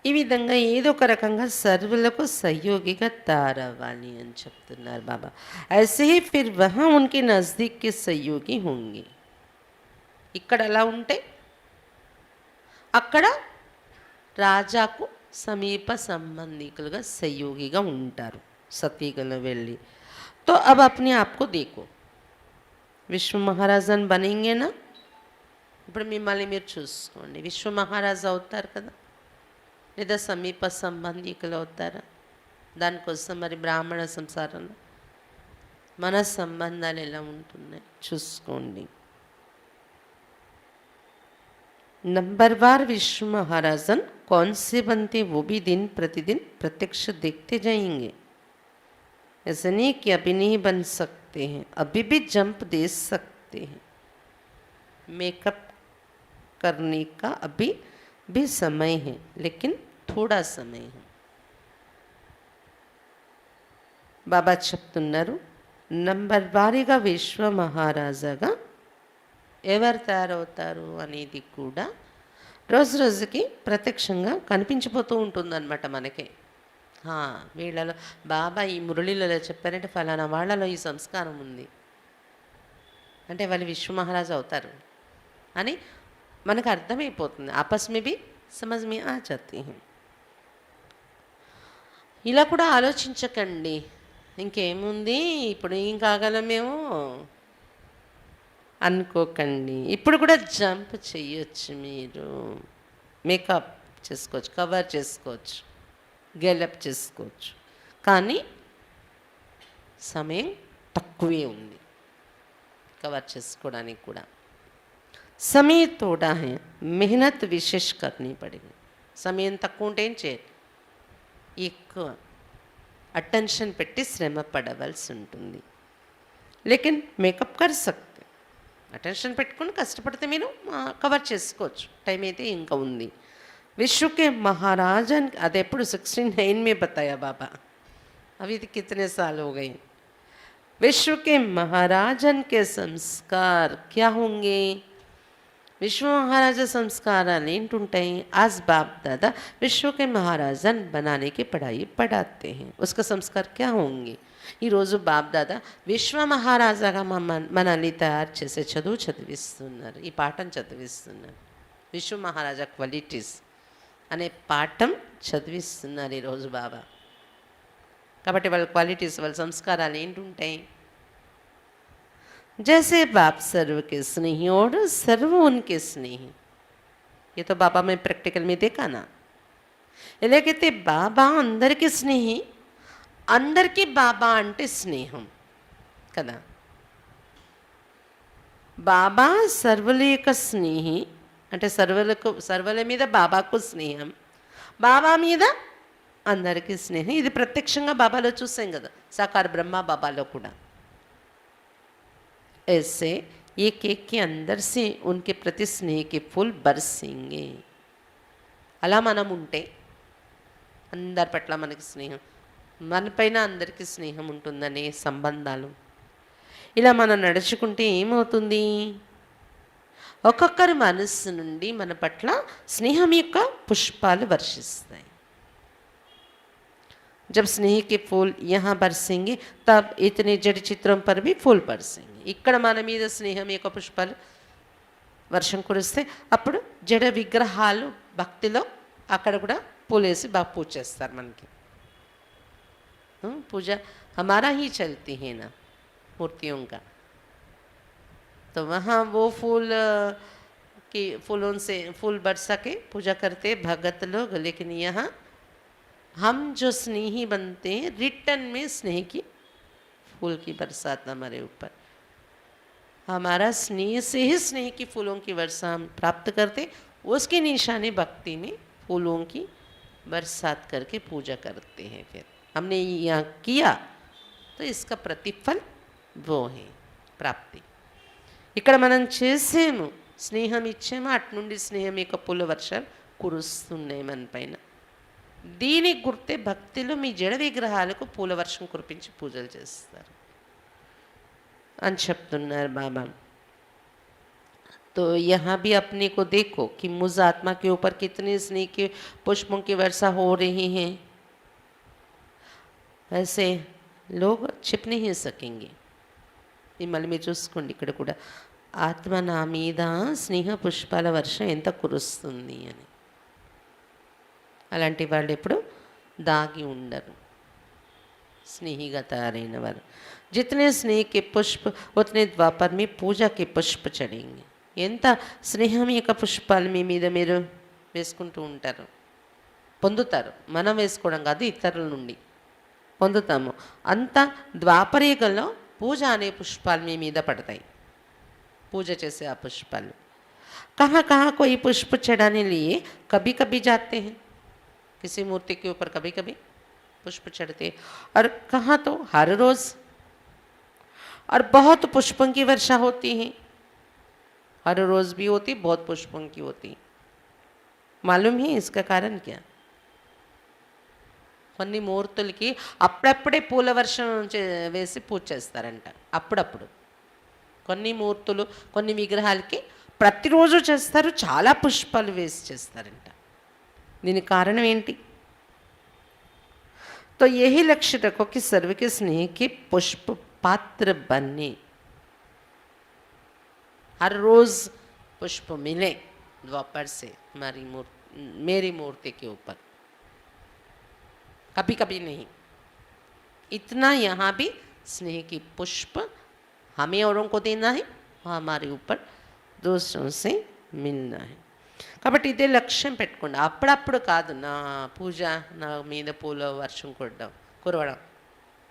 ఈ విధంగా ఏదో ఒక రకంగా సర్వులకు సహయోగిగా తయారవ్వాలి అని చెప్తున్నారు బాబా. ऐसे ही फिर वहाँ उनके नज़दीक के सहयोगी होंगे. ఇక్కడ అలా ఉంటే అక్కడ రాజాకు సమీప సంబంధికులుగా సహయోగిగా ఉంటారు సతీగలో వెళ్ళి. तो अब अपने आप को देखो, విశ్వ మహారాజన్ బనేంగేనా? ఇప్పుడు మిమ్మల్ని మీరు చూసుకోండి, విశ్వ మహారాజా అవుతారు కదా, లేదా సమీప సంబంధికులు అవుతారా? దానికోసం మరి బ్రాహ్మణ సంసారంలో మన సంబంధాలు ఎలా ఉంటున్నాయి చూసుకోండి. नंबरवार विश्व महाराजन कौन से बनते वो भी दिन प्रतिदिन प्रत्यक्ष देखते जाएंगे। ऐसा नहीं कि अभी नहीं बन सकते हैं, अभी भी जंप दे सकते हैं। मेकअप करने का अभी भी समय है, लेकिन थोड़ा समय है. బాబా చెప్తున్నారు, నంబర్ వారీగా విశ్వ మహారాజాగా ఎవరు తయారవుతారు అనేది కూడా రోజు రోజుకి ప్రత్యక్షంగా కనిపించిపోతూ ఉంటుందన్నమాట మనకి. వీళ్ళలో బాబా ఈ మురళిలలో చెప్పారంటే ఫలానా వాళ్ళలో ఈ సంస్కారం ఉంది అంటే వాళ్ళు విశ్వ మహారాజు అవుతారు అని మనకు అర్థమైపోతుంది. ఆపస్ మే భీ సమజ్ మే ఆ జాతీ హై. ఇలా కూడా ఆలోచించకండి, ఇంకేముంది ఇప్పుడు ఏం కాగలం మేము అనుకోకండి. ఇప్పుడు కూడా జంప్ చేయొచ్చు, మీరు మేకప్ చేసుకోవచ్చు, కవర్ చేసుకోవచ్చు, గెలప్ చేసుకోవచ్చు, కానీ సమయం తక్కువే ఉంది కవర్ చేసుకోవడానికి కూడా. సమయం తోడా హై, మెహనత్ విశేష్ కర్నీ పడేది. సమయం తక్కువ ఉంటే ఏం చేయాలి, ఎక్కువ అటెన్షన్ పెట్టి శ్రమ పడవలసి ఉంటుంది. లేకిన్ మేకప్ కర్ సక్తే, అటెన్షన్ పెట్టుకుని కష్టపడితే మీరు కవర్ చేసుకోవచ్చు, టైం అయితే ఇంకా ఉంది. विश्व के महाराजन अदेपुడు 69 में बताया बाबा, अभी तो कितने साल हो गए. विश्व के महाराजन के संस्कार क्या होंगे. विश्व महाराजा संस्काराలు ఏంటుంటాయి. आज बाप दादा विश्व के महाराजन बनाने की पढ़ाई पढ़ाते हैं, उसका संस्कार क्या होंगे. ఈరోజు బాప్ దాదా విశ్వ మహారాజాగా మనల్ని తయారు చేసే చదువు చదివిస్తున్నారు, ఈ పాఠం చదివిస్తున్నారు. విశ్వ మహారాజా క్వాలిటీస్ అనే పాఠం చదివిస్తున్నారు ఈరోజు బాబా. కాబట్టి వాళ్ళ క్వాలిటీస్, వాళ్ళ సంస్కారాలు ఏంటుంటాయి. जैसे बाप सर्व के स्नेही और सर्व उनके स्नेही. ये तो बाबा में प्रैक्टिकल में देखा ना. ఎలాగైతే బాబా అందరికీ స్నేహి, అందరికీ బాబా అంటే స్నేహం కదా. బాబా సర్వుల యొక్క స్నేహి అంటే సర్వుల మీద బాబాకు స్నేహం, బాబా మీద అందరికీ స్నేహం. ఇది ప్రత్యక్షంగా బాబాలో చూసాం కదా, సాకార బ్రహ్మ బాబాలో కూడా. ऐसे एक एक के अंदर से उनके प्रति स्नेह के फूल बरसेंगे. అలా మనం ఉంటే అందరి పట్ల మనకి స్నేహం, మన పైన అందరికీ స్నేహం ఉంటుందనే సంబంధాలు. ఇలా మనం నడుచుకుంటే ఏమవుతుంది, ఒక్కొక్కరి మనస్సు నుండి మన పట్ల స్నేహం యొక్క పుష్పాలు వర్షిస్తాయి. जब स्नेह के फूल यहाँ बरसेंगे तब इतने जड़ चित्रों पर भी फूल बरसेंगे. ఇక్కడ మన మీద స్నేహం యొక్క పుష్పాలు వర్షం కురిస్తే అప్పుడు జడ విగ్రహాలు భక్తిలో అక్కడ కూడా పూలేసి బాగా పూజ చేస్తారు మనకి. పూజ हमारा ही चलती है ना मूर्तियों का, तो वहाँ वो फूल की फूलों से फूल बरसा के पूजा करते भगत लोग. लेकिन यहाँ हम जो स्नेही बनते हैं, रिटर्न में स्नेह की फूल की बरसात हमारे ऊपर, हमारा स्नेह से ही स्नेह की फूलों की वर्षा हम प्राप्त करते. उसकी निशानी भक्ति में फूलों की बरसात करके पूजा करते हैं. फिर हमने यहाँ किया तो इसका प्रतिफल वो है ప్రాప్తి. ఇక్కడ మనం చేసేము, స్నేహం ఇచ్చేమో, అటు నుండి స్నేహం యొక్క పూల వర్షాలు కురుస్తున్నాయి మన పైన. దీనికి గుర్తే భక్తిలో మీ జడ విగ్రహాలకు పూల వర్షం కురిపించి పూజలు చేస్తారు అని చెప్తున్నారు బాబా. तो यहाँ भी अपने को देखो कि मुझ आत्मा के ऊपर कितने स्नेह के पुष्पों की वर्षा हो रही है. ऐसे लोग छिप नहीं सकेंगे. మిమ్మల్ని మీరు చూసుకోండి, ఇక్కడ కూడా ఆత్మ నా మీద స్నేహ పుష్పాల వర్షం ఎంత కురుస్తుంది అని. అలాంటి వాళ్ళు ఎప్పుడు దాగి ఉండరు, స్నేహిగా తయారైన వారు. जितने स्नेह के पुष्प उतने द्वापर में पूजा के पुष्प चढ़ेंगे. ఎంత స్నేహం యొక్క పుష్పాలు మీ మీద మీరు వేసుకుంటూ ఉంటారు, పొందుతారు. మనం వేసుకోవడం కాదు, ఇతరుల నుండి పొందుతాము. అంత ద్వాపరయుగంలో పూజ అనే పుష్పాలు మీ మీద పడతాయి, పూజ చేసే ఆ పుష్పాలు. कहाँ कहाँ कोई पुष्प चढ़ाने लिए कभी कभी जाते हैं, किसी मूर्ति के ऊपर कभी कभी पुष्प चढ़ते हैं, और कहाँ तो हर रोज, और बहुत पुष्पों की वर्षा होती है, हर रोज भी होती, बहुत पुष्पों की होती। मालूम है इसका कारण क्या? కొన్ని మూర్తులకి అప్పుడప్పుడే పూల వర్షం వేసి పూజ చేస్తారంట. అప్పుడప్పుడు కొన్ని మూర్తులు, కొన్ని విగ్రహాలకి ప్రతిరోజు చేస్తారు, చాలా పుష్పాలు వేసి చేస్తారంట. దీనికి కారణం ఏంటి? तो यही लक्ष्य रखो कि सर्व के स्नेह के पुष्प पात्र बने, हर रोज पुष्प मिले द्वापर से मेरी मूर्ति के ऊपर, कभी कभी नहीं. इतना यहाँ भी स्नेह की पुष्प हमें औरों को देना है, हमारे ऊपर दूसरों से मिलना है. కాబట్టి ఇదే లక్ష్యం పెట్టుకోండి. అప్పుడప్పుడు కాదు నా పూజ, నా మీద పూల వర్షం కురవడం.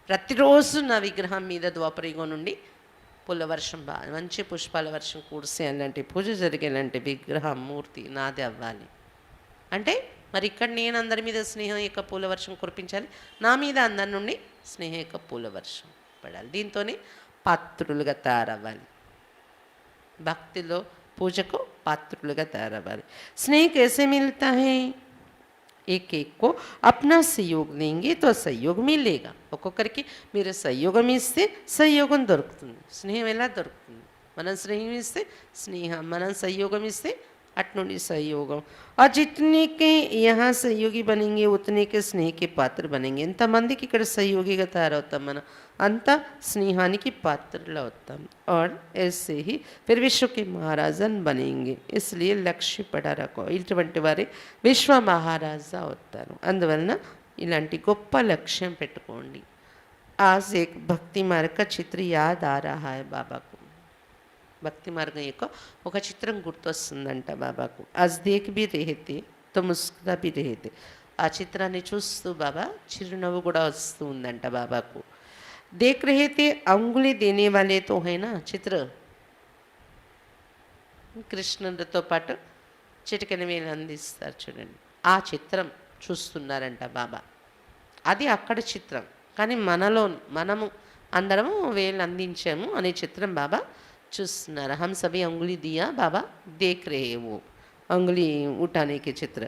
ప్రతిరోజు నా విగ్రహం మీద ద్వాపరయుగం నుండి పూల వర్షం, మంచి పుష్పాల వర్షం కురిసేయాలంటే, పూజ జరిగేలాంటి విగ్రహం మూర్తి నాదే అవ్వాలి అంటే, మరి ఇక్కడ నేను అందరి మీద స్నేహం యొక్క పూల వర్షం కురిపించాలి, నా మీద అందరి నుండి స్నేహం యొక్క పూల వర్షం పడాలి. దీంతోనే పాత్రులుగా తయారవ్వాలి, భక్తిలో పూజకు పాత్రులుగా తయారవ్వాలి. స్నేహ कैसे मिलता है? एक एक को अपना सहयोग देंगे तो सहयोग मिलेगा. ఒక్కొక్కరికి మీరు సహయోగం ఇస్తే సహయోగం దొరుకుతుంది. స్నేహం ఎలా దొరుకుతుంది? మనం స్నేహం ఇస్తే స్నేహం, మనం సహయోగం ఇస్తే అట్నుండి సహయోగం. और जितने के यहाँ सहयोगी बनेंगे उतने के स्नेह के पात्र बनेंगे. ఎంతమందికి ఇక్కడ సహయోగిగా తయారవుతాం మనం, అంత స్నేహానికి పాత్రలు అవుతాం. और ऐसे ही फिर विश्व के महाराजन बनेंगे. इसलिए లక్ష్య పడా రకో, ఇటువంటి వారే విశ్వ మహారాజా అవుతారు. అందువలన ఇలాంటి గొప్ప లక్ష్యం పెట్టుకోండి. आज एक भक्ति मार्ग का चित्र याद आ रहा है बाबा को. భక్తి మార్గం యొక్క ఒక చిత్రం గుర్తొస్తుందంట బాబాకు. आज देख भी रहे थे तो मुस्कुरा भी रहे थे. ఆ చిత్రాన్ని చూస్తూ బాబా చిరునవ్వు కూడా వస్తూ ఉందంట బాబాకు. देख रहे थे अंगुली देने वाले तो है ना చిత్ర, కృష్ణుడితో పాటు చిటికెన వేలు అందిస్తారు చూడండి, ఆ చిత్రం చూస్తున్నారంట బాబా. అది అక్కడ చిత్రం, కానీ మనము అందరము వేలు అందించాము అనే చిత్రం బాబా చూస్తున్నారు. हम सभी अंगुली दिया बाबा देख रहे, वो अंगुली उठाने के चित्र.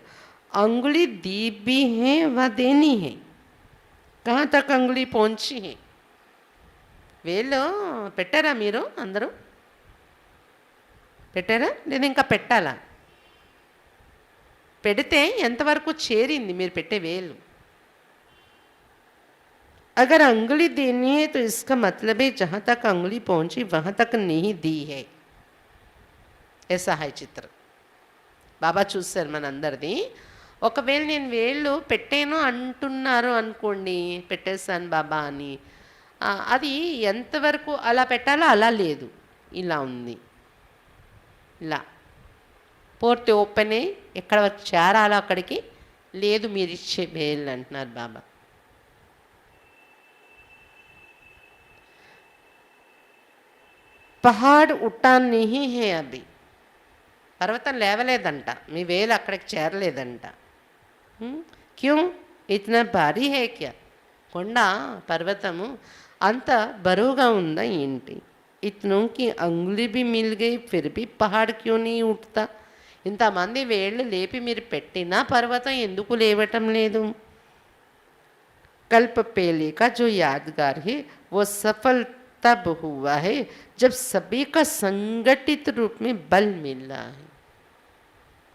अंगुली दी भी है व देनी है. कहाँ तक अंगुली पहुंची है? వేలు పెట్టారా మీరు అందరూ? పెట్టారా లేదా ఇంకా పెట్టాలా? పెడితే ఎంతవరకు చేరింది మీరు పెట్టే వేలు? अगर अंगुली देनी है तो इसका मतलब है जहाँ तक अंगुली पहुंची वहाँ तक नहीं दी है. ऐसा है చిత్రం. బాబా చూస్తారు మనందరిది. ఒకవేళ నేను వేళ్ళు పెట్టాను అంటున్నారు అనుకోండి, పెట్టేస్తాను బాబా అని, అది ఎంతవరకు అలా పెట్టాలో అలా లేదు, ఇలా ఉంది, ఇలా పూర్తి ఓపెన్ అయ్యి ఎక్కడ వరకు చేరాలో అక్కడికి లేదు మీరు ఇచ్చే వేళ్ళు అంటున్నారు బాబా. పహాడ్ ఉట్టా నహీ హే అభి. పర్వతం లేవలేదంట, మీ వేలు అక్కడికి చేరలేదంట. క్యూ ఇతనా భారీ హే క్యా? కొండ పర్వతము అంత బరువుగా ఉందా ఏంటి? ఇతనోకి అంగుళి భీ మిల్ గయి ఫిర్ భీ పహాడ్ క్యూ నీ ఉఠతా? ఇంతమంది వేళ్ళు లేపి మీరు పెట్టినా పర్వతం ఎందుకు లేవటం లేదు? कल्प पहले का जो यादगार है वो सफल तब हुआ है जब सभी का संगठित रूप में बल मिला है.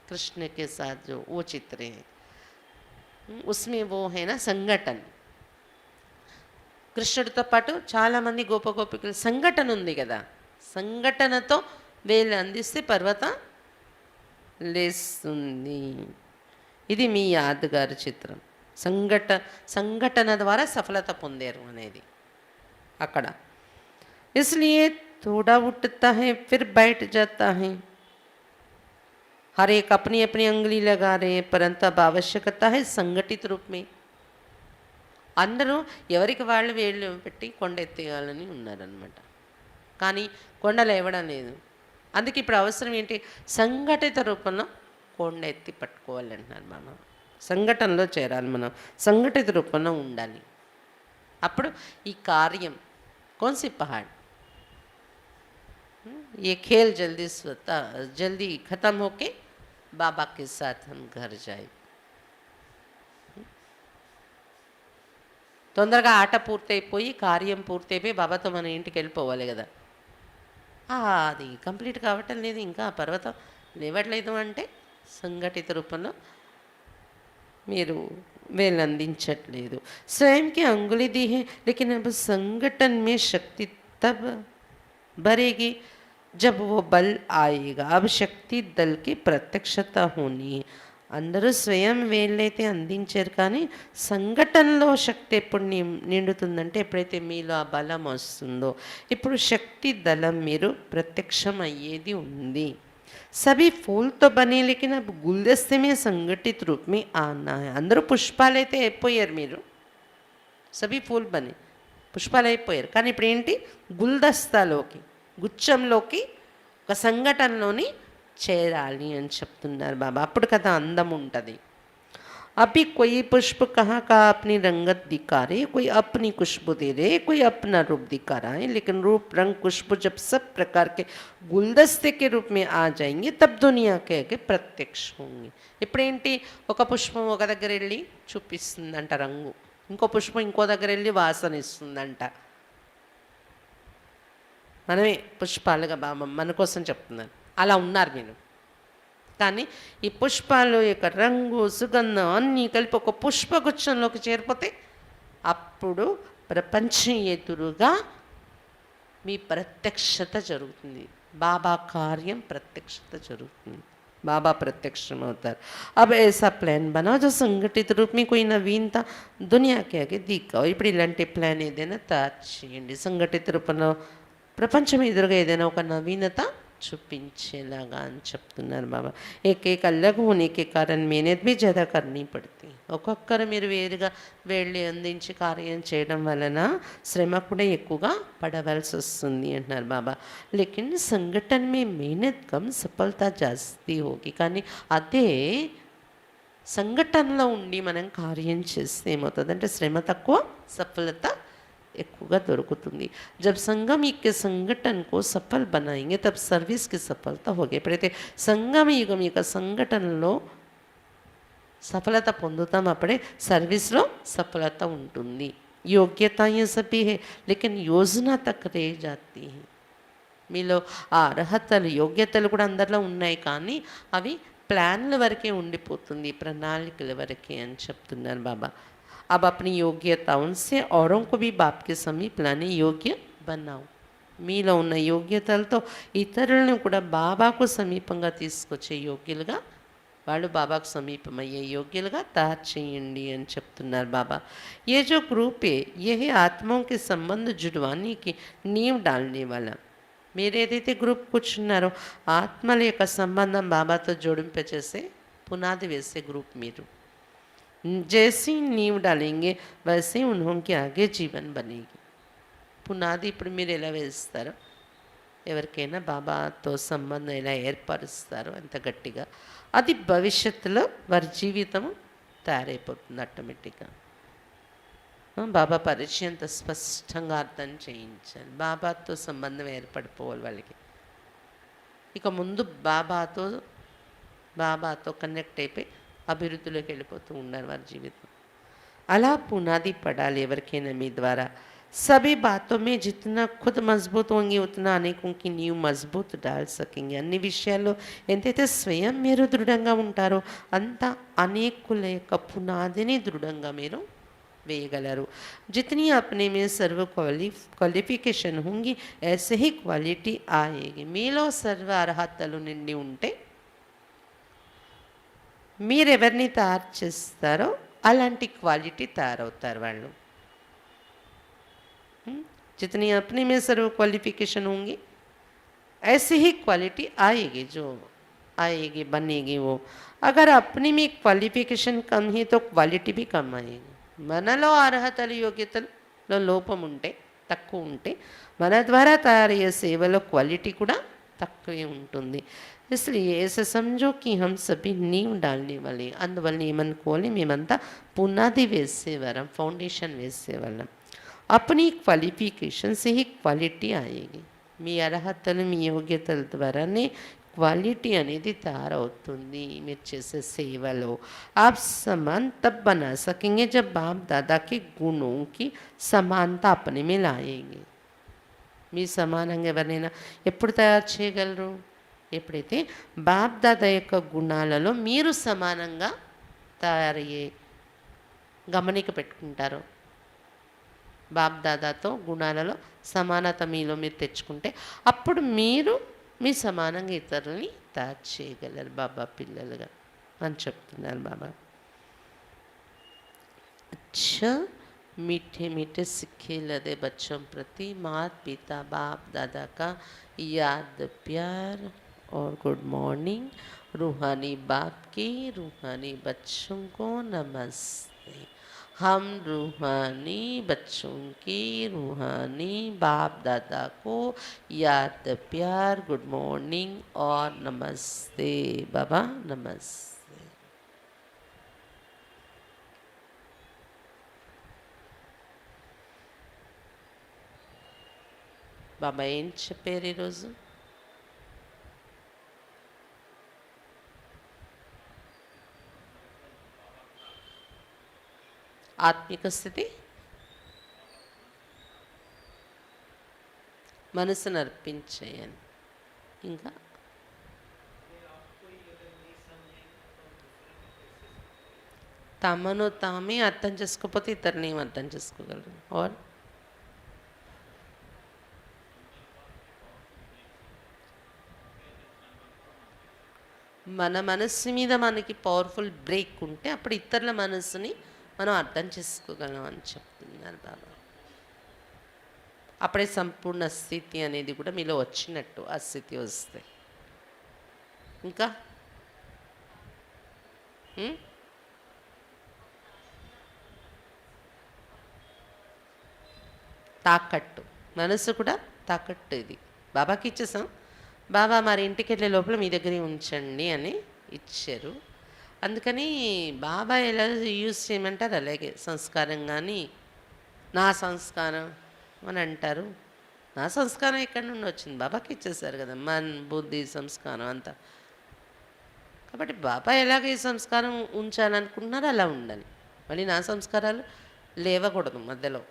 कृष्ण के साथ जो वो चित्र है उसमें वो है ना సంఘటన. కృష్ణుడితో పాటు చాలామంది గోప గోపికలు సంఘటన ఉంది కదా, సంఘటనతో వేలు అందిస్తే పర్వతం లేస్తుంది. ఇది మీ యాదగారు చిత్రం. సంఘటన ద్వారా సఫలత పొందారు అనేది అక్కడ. इसलिए थोड़ा उठता है फिर बैठ जाता है. हर एक अपनी अपनी अंगुली लगा रहे हैं, परंतु अब आवश्यकता है संगठित रूप में. అందరూ ఎవరికి వాళ్ళు వేళ్ళు పెట్టి కొండ ఎత్తేయాలని ఉన్నారనమాట, కానీ కొండ లేవడం లేదు. అందుకే ఇప్పుడు అవసరం ఏంటి, సంఘటిత రూపంలో కొండ ఎత్తి పట్టుకోవాలి అంటున్నారు మనం. సంఘటనలో చేరాలి మనం, సంఘటిత రూపంలో ఉండాలి. అప్పుడు ఈ కార్యం कौन सी पहाड़, ये खेल जल्दी ख़त्म होके बाबा के साथ हम घर जाए. తొందరగా ఆట పూర్తయిపోయి కార్యం పూర్తయిపోయి బాబాతో మన ఇంటికి వెళ్ళిపోవాలి కదా. అది కంప్లీట్ కావటం లేదు, ఇంకా పర్వతం లేవట్లేదు అంటే సంఘటిత రూపంలో మీరు వేలందించట్లేదు. स्वयं की अंगुली दी है लेकिन अब संगठन में शक्ति तब भरेगी जब वो बल आएगा. अब शक्ति दल की प्रत्यक्षता होनी है. అందరూ స్వయం వేళ్ళైతే అందించారు, కానీ సంఘటనలో శక్తి ఎప్పుడు నిండుతుందంటే ఎప్పుడైతే మీలో ఆ బలం వస్తుందో, ఇప్పుడు శక్తి దళం మీరు ప్రత్యక్షం అయ్యేది ఉంది. सभी फूल तो बने लेकिन अब गुलदस्ते में संगठित रूप में आना है. అందరూ పుష్పాలైతే అయిపోయారు, మీరు సభీ ఫూల్ బనే పుష్పాలు అయిపోయారు, కానీ ఇప్పుడు ఏంటి, గుల్దస్తాలోకి గుచ్చంలోకి ఒక సంఘటనలోని చేరాలి అని చెప్తున్నారు బాబా. అప్పుడు కదా అందం ఉంటుంది. अभी कोई पुष्प कहाँ का अपनी रंगत दिखा रहे, कोई अपनी खुशबू दे रहे, कोई अपना रूप दिखा रहा है. लेकिन रूप रंग खुशबू जब सब प्रकार के गुलदस्ते के रूप में आ जाएंगे तब दुनिया के प्रत्यक्ष होंगे. ఇప్పుడేంటి, ఒక పుష్పం ఒక దగ్గర వెళ్ళి చూపిస్తుందంట రంగు, ఇంకో పుష్పం ఇంకో దగ్గర వెళ్ళి వాసన ఇస్తుందంట. మనమే పుష్పాలుగా బాబా మన కోసం చెప్తున్నాను, అలా ఉన్నారు మీరు. కానీ ఈ పుష్పాలు యొక్క రంగు సుగంధం అన్నీ కలిపి ఒక పుష్పగుచ్చంలోకి చేరిపోతే అప్పుడు ప్రపంచం ఎదురుగా మీ ప్రత్యక్షత జరుగుతుంది. బాబా కార్యం ప్రత్యక్షత జరుగుతుంది, బాబా ప్రత్యక్షం అవుతారు. अब ऐसा प्लान बनाओ जो संगठित रूप में कोई नवीनता दुनिया के आगे दिखाओ. ఇప్పుడు ఇలాంటి ప్లాన్ ఏదైనా తయారు చేయండి, సంఘటిత రూపంలో ప్రపంచం ఎదురుగా ఏదైనా ఒక నవీనత చూపించేలాగా అని చెప్తున్నారు బాబా. एक अलग होने के कारण मेहनत भी ज़्यादा करनी पड़ती. ఒక్కొక్కరు మీరు వేరుగా వెళ్ళి అందించి కార్యం చేయడం వలన శ్రమ కూడా ఎక్కువగా పడవలసి వస్తుంది అంటున్నారు బాబా. లేకిన్ సంఘటన में मेहनत कम सफलता जास्ती होगी. కానీ అదే సంఘటనలో ఉండి మనం కార్యం చేస్తే ఏమవుతుందంటే శ్రమ తక్కువ, సఫలత ఎక్కువగా దొరుకుతుంది. జబ్ సంగం యొక్క సంఘటన కో సఫల్ బనాయింగే తబ్ సర్వీస్ కి సఫలత హోగే. ఎప్పుడైతే సంగమ యుగం యొక్క సంఘటనలో సఫలత పొందుతాం అప్పుడే సర్వీస్లో సఫలత ఉంటుంది. యోగ్యత ये सभी है लेकिन योजना तक रह जाती है. మీలో ఆ అర్హతలు యోగ్యతలు కూడా అందరిలో ఉన్నాయి, కానీ అవి ప్లాన్ల వరకే ఉండిపోతుంది, ప్రణాళికల వరకే అని చెప్తున్నారు బాబా. अब अपनी योग्यताओं से औरों को भी बाप के समीप लाने योग्य बनाओ. మీలో ఉన్న యోగ్యతలతో ఇతరులను కూడా బాబాకు సమీపంగా తీసుకొచ్చే యోగ్యులుగా, వాళ్ళు బాబాకు సమీపమయ్యే యోగ్యులుగా తయారు చేయండి అని చెప్తున్నారు బాబా. ये जो ग्रुप है यही आत्माओं के संबंध जुड़वाने की नींव डालने वाला. మీరు ఏదైతే గ్రూప్ కూర్చున్నారో ఆత్మల యొక్క సంబంధం బాబాతో జోడింపచేసే పునాది వేసే గ్రూప్ మీరు. जैसी नींव डालेंगे वैसे उन्होंने आगे जीवन बनेगी. పునాది ఇప్పుడు మీరు ఎలా వేస్తారో, ఎవరికైనా బాబాతో సంబంధం ఎలా ఏర్పరుస్తారో అంత గట్టిగా, అది భవిష్యత్తులో వారి జీవితము తయారైపోతుంది ఆటోమేటిక్గా. బాబా పరిచయం అంత స్పష్టంగా అర్థం చేయించాలి. బాబాతో సంబంధం ఏర్పడిపోవాలి వాళ్ళకి. ఇక ముందు బాబాతో కనెక్ట్ అయిపోయి అభివృద్ధిలోకి వెళ్ళిపోతూ ఉన్నారు వారి జీవితం. అలా పునాది పడాలి ఎవరికైనా మీ ద్వారా. सभी बातों में जितना खुद मजबूत होंगे उतना अनेकों की नींव मजबूत डाल सकेंगे. అన్ని విషయాల్లో ఎంతైతే స్వయం మీరు దృఢంగా ఉంటారో అంత అనేకుల యొక్క పునాదిని దృఢంగా మీరు వేయగలరు. जितनी अपने में सर्व क्वालिफिकेशन होंगी ऐसे ही क्वालिटी आएगी. మీలో సర్వ అర్హతలు నిండి ఉంటే మీరెవరిని తయారు చేస్తారో అలాంటి క్వాలిటీ తయారవుతారు వాళ్ళు. जितनी अपने में सर्व क्वालिफिकेशन होंगी ऐसी ही क्वालिटी आएगी, जो आएगी बनेगी वो. अगर अपने में क्वालिफिकेशन कम है तो क्वालिटी भी कम आएगी. మనలో అర్హతలు యోగ్యతలో లోపం ఉంటే, తక్కువ ఉంటే మన ద్వారా తయారయ్యే సేవలో క్వాలిటీ కూడా తక్కువే ఉంటుంది. इसलिए ऐसे समझो कि हम सभी नींव डालने वाले అందువల్ల ఏమనుకోవాలి, మేమంతా పునాది వేసేవారం, ఫౌండేషన్ వేసేవాళ్ళం. अपनी क्वालिफिकेशन से ही क्वालिटी आएगी. మీ అర్హతలు మీ యోగ్యతల ద్వారానే క్వాలిటీ అనేది తయారవుతుంది మీరు చేసే సేవలో. आप समान तब बना सकेंगे जब बाप दादा के गुणों की समानता अपने में लाएंगे. మీ సమానంగా ఎవరినైనా ఎప్పుడు తయారు చేయగలరు? ఎప్పుడైతే బాప్ దాదా యొక్క గుణాలలో మీరు సమానంగా తయారయ్యే గమనిక పెట్టుకుంటారో, బాప్ దాదాతో గుణాలలో సమానత మీలో మీరు తెచ్చుకుంటే అప్పుడు మీరు మీ సమానంగా ఇతరులని తయారు చేయగలరు బాబా పిల్లలుగా అని చెప్తున్నారు బాబా. अच्छा, मीठे मीठे सिक्के लदे बच्चों प्रति माता पिता बाप दादा का याद प्यार और गुड मॉर्निंग. रूहानी बाप की रूहानी बच्चों को नमस्ते. हम रूहानी बच्चों की रूहानी बाप दादा को याद प्यार गुड मॉर्निंग और नमस्ते. बाबा नमस्ते. బాబా ఏం చెప్పారు ఈరోజు? ఆత్మిక స్థితి మనసును అర్పించేయని. ఇంకా తమను తామే అర్థం చేసుకోకపోతే ఇతరుని ఏం అర్థం చేసుకోగలరు? ఆర్ మన మనస్సు మీద మనకి పవర్ఫుల్ బ్రేక్ ఉంటే అప్పుడు ఇతరుల మనస్సుని మనం అర్థం చేసుకోగలం అని చెప్తున్నారు బాబా. అప్పుడే సంపూర్ణ స్థితి అనేది కూడా మీలో వచ్చినట్టు, ఆ స్థితి వస్తే. ఇంకా తాకట్టు, మనసు కూడా తాకట్టు. ఇది బాబాకి ఇచ్చేసాం. బాబా మరి ఇంటికి వెళ్ళే లోపల మీ దగ్గరే ఉంచండి అని ఇచ్చారు. అందుకని బాబా ఎలా యూజ్ చేయమంటారు అలాగే సంస్కారం. కానీ నా సంస్కారం అని అంటారు. నా సంస్కారం ఎక్కడి నుండి వచ్చింది? బాబాకి ఇచ్చేసారు కదా మన బుద్ధి సంస్కారం అంతా. కాబట్టి బాబా ఎలాగ ఈ సంస్కారం ఉంచాలనుకుంటున్నారో అలా ఉండాలి. మళ్ళీ నా సంస్కారాలు లేవకూడదు మధ్యలో.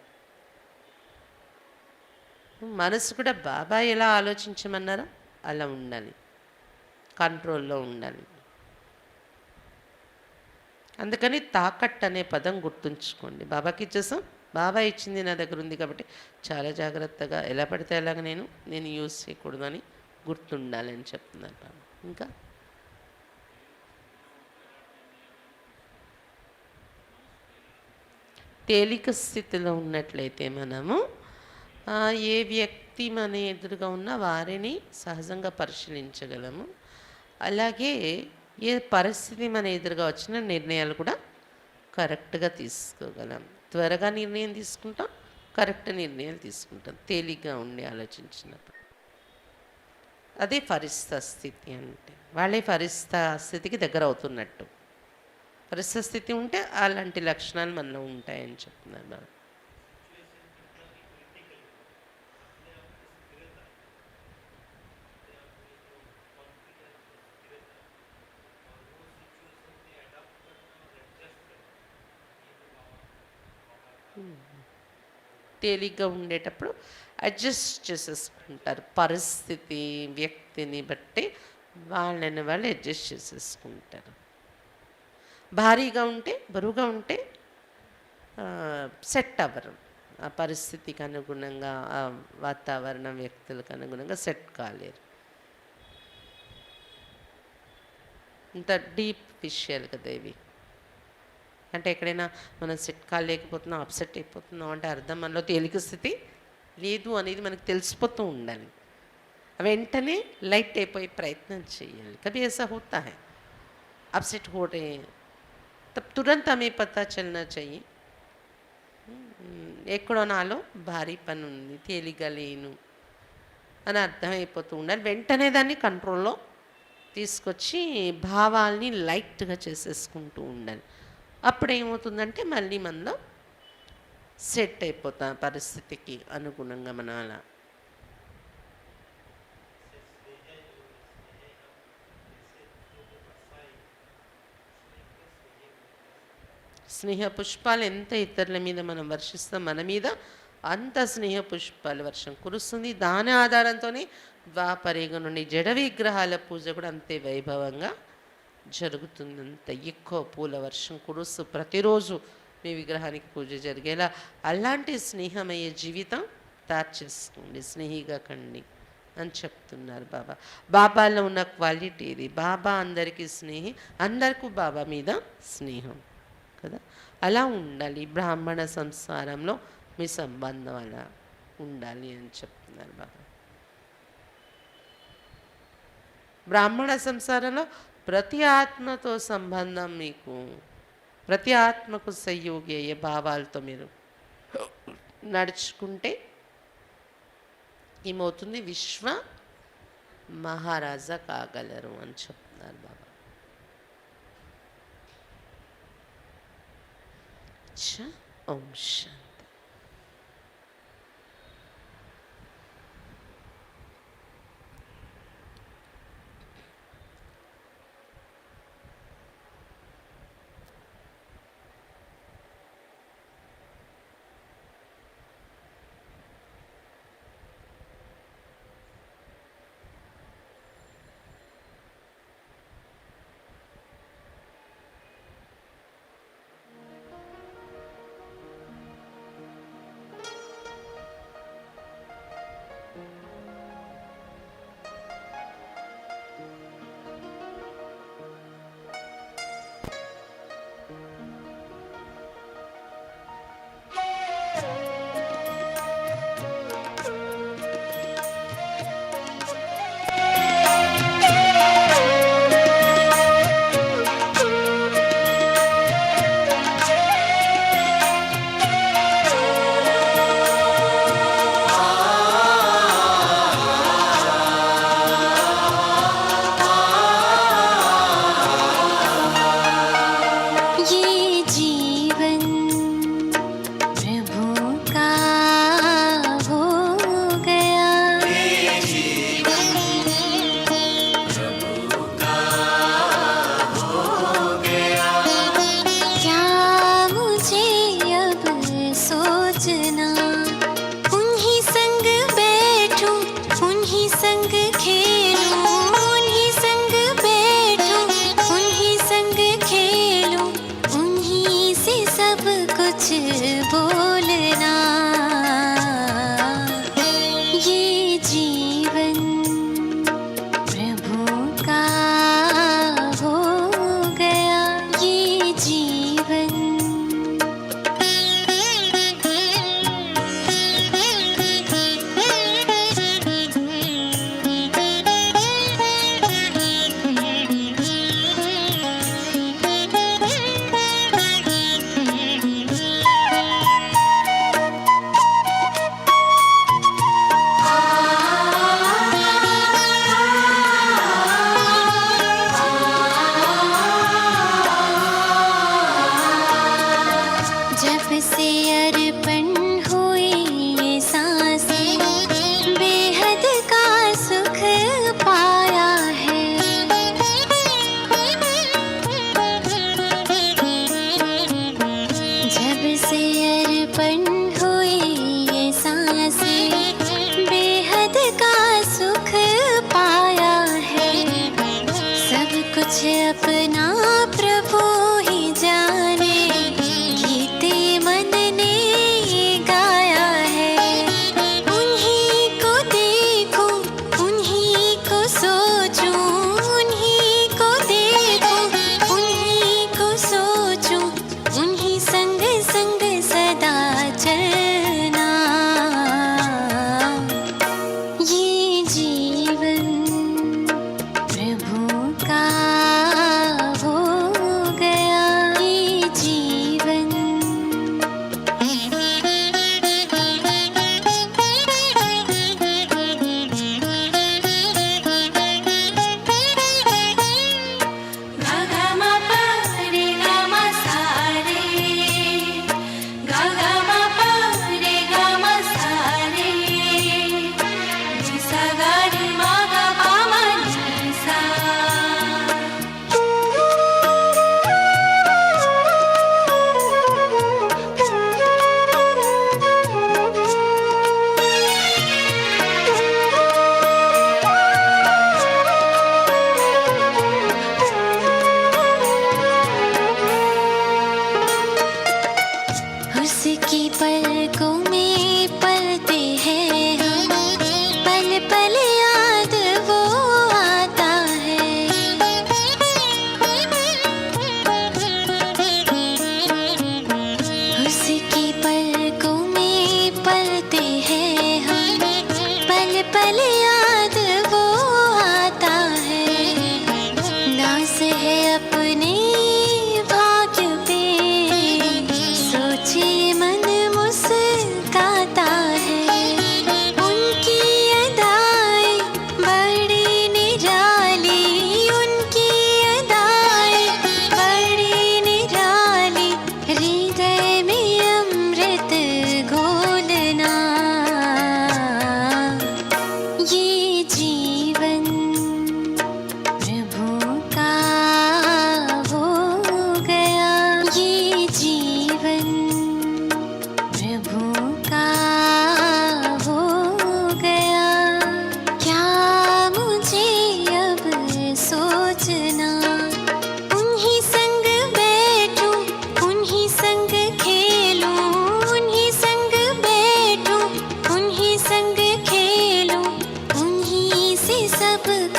మనసు కూడా బాబా ఎలా ఆలోచించమన్నారో అలా ఉండాలి, కంట్రోల్లో ఉండాలి. అందుకని తాకట్టు అనే పదం గుర్తుంచుకోండి. బాబాకి ఇచ్చేసాం, బాబా ఇచ్చింది నా దగ్గర ఉంది కాబట్టి చాలా జాగ్రత్తగా ఎలా పడితే అలాగ నేను యూజ్ చేయకూడదు అని గుర్తుండాలి అని చెప్తున్నారు బాబా. ఇంకా తేలిక స్థితిలో ఉన్నట్లయితే మనము ఏ వ్యక్తి మన ఎదురుగా ఉన్నా వారిని సహజంగా పరిశీలించగలము. అలాగే ఏ పరిస్థితి మన ఎదురుగా వచ్చిన నిర్ణయాలు కూడా కరెక్ట్గా తీసుకోగలం. త్వరగా నిర్ణయం తీసుకుంటాం, కరెక్ట్ నిర్ణయాలు తీసుకుంటాం తేలిగ్గా ఉండి ఆలోచించినప్పుడు. అదే ఫరిస్తా స్థితి అంటే. వాళ్ళే ఫరిస్తా స్థితికి దగ్గర అవుతున్నట్టు. ఫరిస్తా స్థితి ఉంటే అలాంటి లక్షణాలు మనలో ఉంటాయని చెప్తున్నారు బాబా. తేలిగ్గా ఉండేటప్పుడు అడ్జస్ట్ చేసేసుకుంటారు. పరిస్థితి వ్యక్తిని బట్టి వాళ్ళని వాళ్ళు అడ్జస్ట్ చేసేసుకుంటారు. భారీగా ఉంటే బరువుగా ఉంటే సెట్ అవ్వరు. ఆ పరిస్థితికి అనుగుణంగా, ఆ వాతావరణం వ్యక్తులకు అనుగుణంగా సెట్ కాలేరు. ఇంత డీప్ విషయాలు కదా ఇవి. అంటే ఎక్కడైనా మనం సెట్ కాలేకపోతున్నాం, అప్సెట్ అయిపోతున్నాం అంటే అర్థం మనలో తేలిక స్థితి లేదు అనేది మనకు తెలిసిపోతూ ఉండాలి. వెంటనే లైట్ అయిపోయే ప్రయత్నం చేయాలి. कभी ऐसा होता है अपसेट हो रहे हैं तब तुरंत हमें पता चलना चाहिए ఎక్కడో నాలో భారీ పని ఉంది, తేలిగా లేను అని అర్థమైపోతూ ఉండాలి. వెంటనే దాన్ని కంట్రోల్‌లో తీసుకొచ్చి భావాల్ని లైట్‌గా చేసేసుకుంటూ ఉండాలి. అప్పుడేమవుతుందంటే మళ్ళీ మనలో సెట్ అయిపోతాం పరిస్థితికి అనుగుణంగా మనం అలా. స్నేహ పుష్పాలు ఎంత ఇతరుల మీద మనం వర్షిస్తాం, మన మీద అంత స్నేహ పుష్పాల వర్షం కురుస్తుంది. దాని ఆధారంతోనే ద్వాపరయుగ నుండి జడ విగ్రహాల పూజ కూడా అంతే వైభవంగా జరుగుతుంది. అంత ఎక్కువ పూల వర్షం కురుస్తూ ప్రతిరోజు మీ విగ్రహానికి పూజ జరిగేలా అలాంటి స్నేహమయ్యే జీవితం తయారు చేసుకోండి. స్నేహిగా కండి అని చెప్తున్నారు బాబా. బాబాలో ఉన్న క్వాలిటీ ఇది. బాబా అందరికీ స్నేహి, అందరికీ బాబా మీద స్నేహం కదా. అలా ఉండాలి. బ్రాహ్మణ సంసారంలో మీ సంబంధం అలా ఉండాలి అని చెప్తున్నారు బాబా. బ్రాహ్మణ సంసారంలో ప్రతి ఆత్మతో సంబంధం మీకు, ప్రతి ఆత్మకు సహయోగి అయ్యే భావాలతో మీరు నడుచుకుంటే ఏమవుతుంది, విశ్వ మహారాజా కాగలరు అని చెప్తున్నారు బాబా. ఓం శాంతి.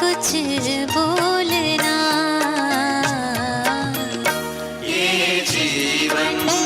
कुछ बोलना। ये जीवन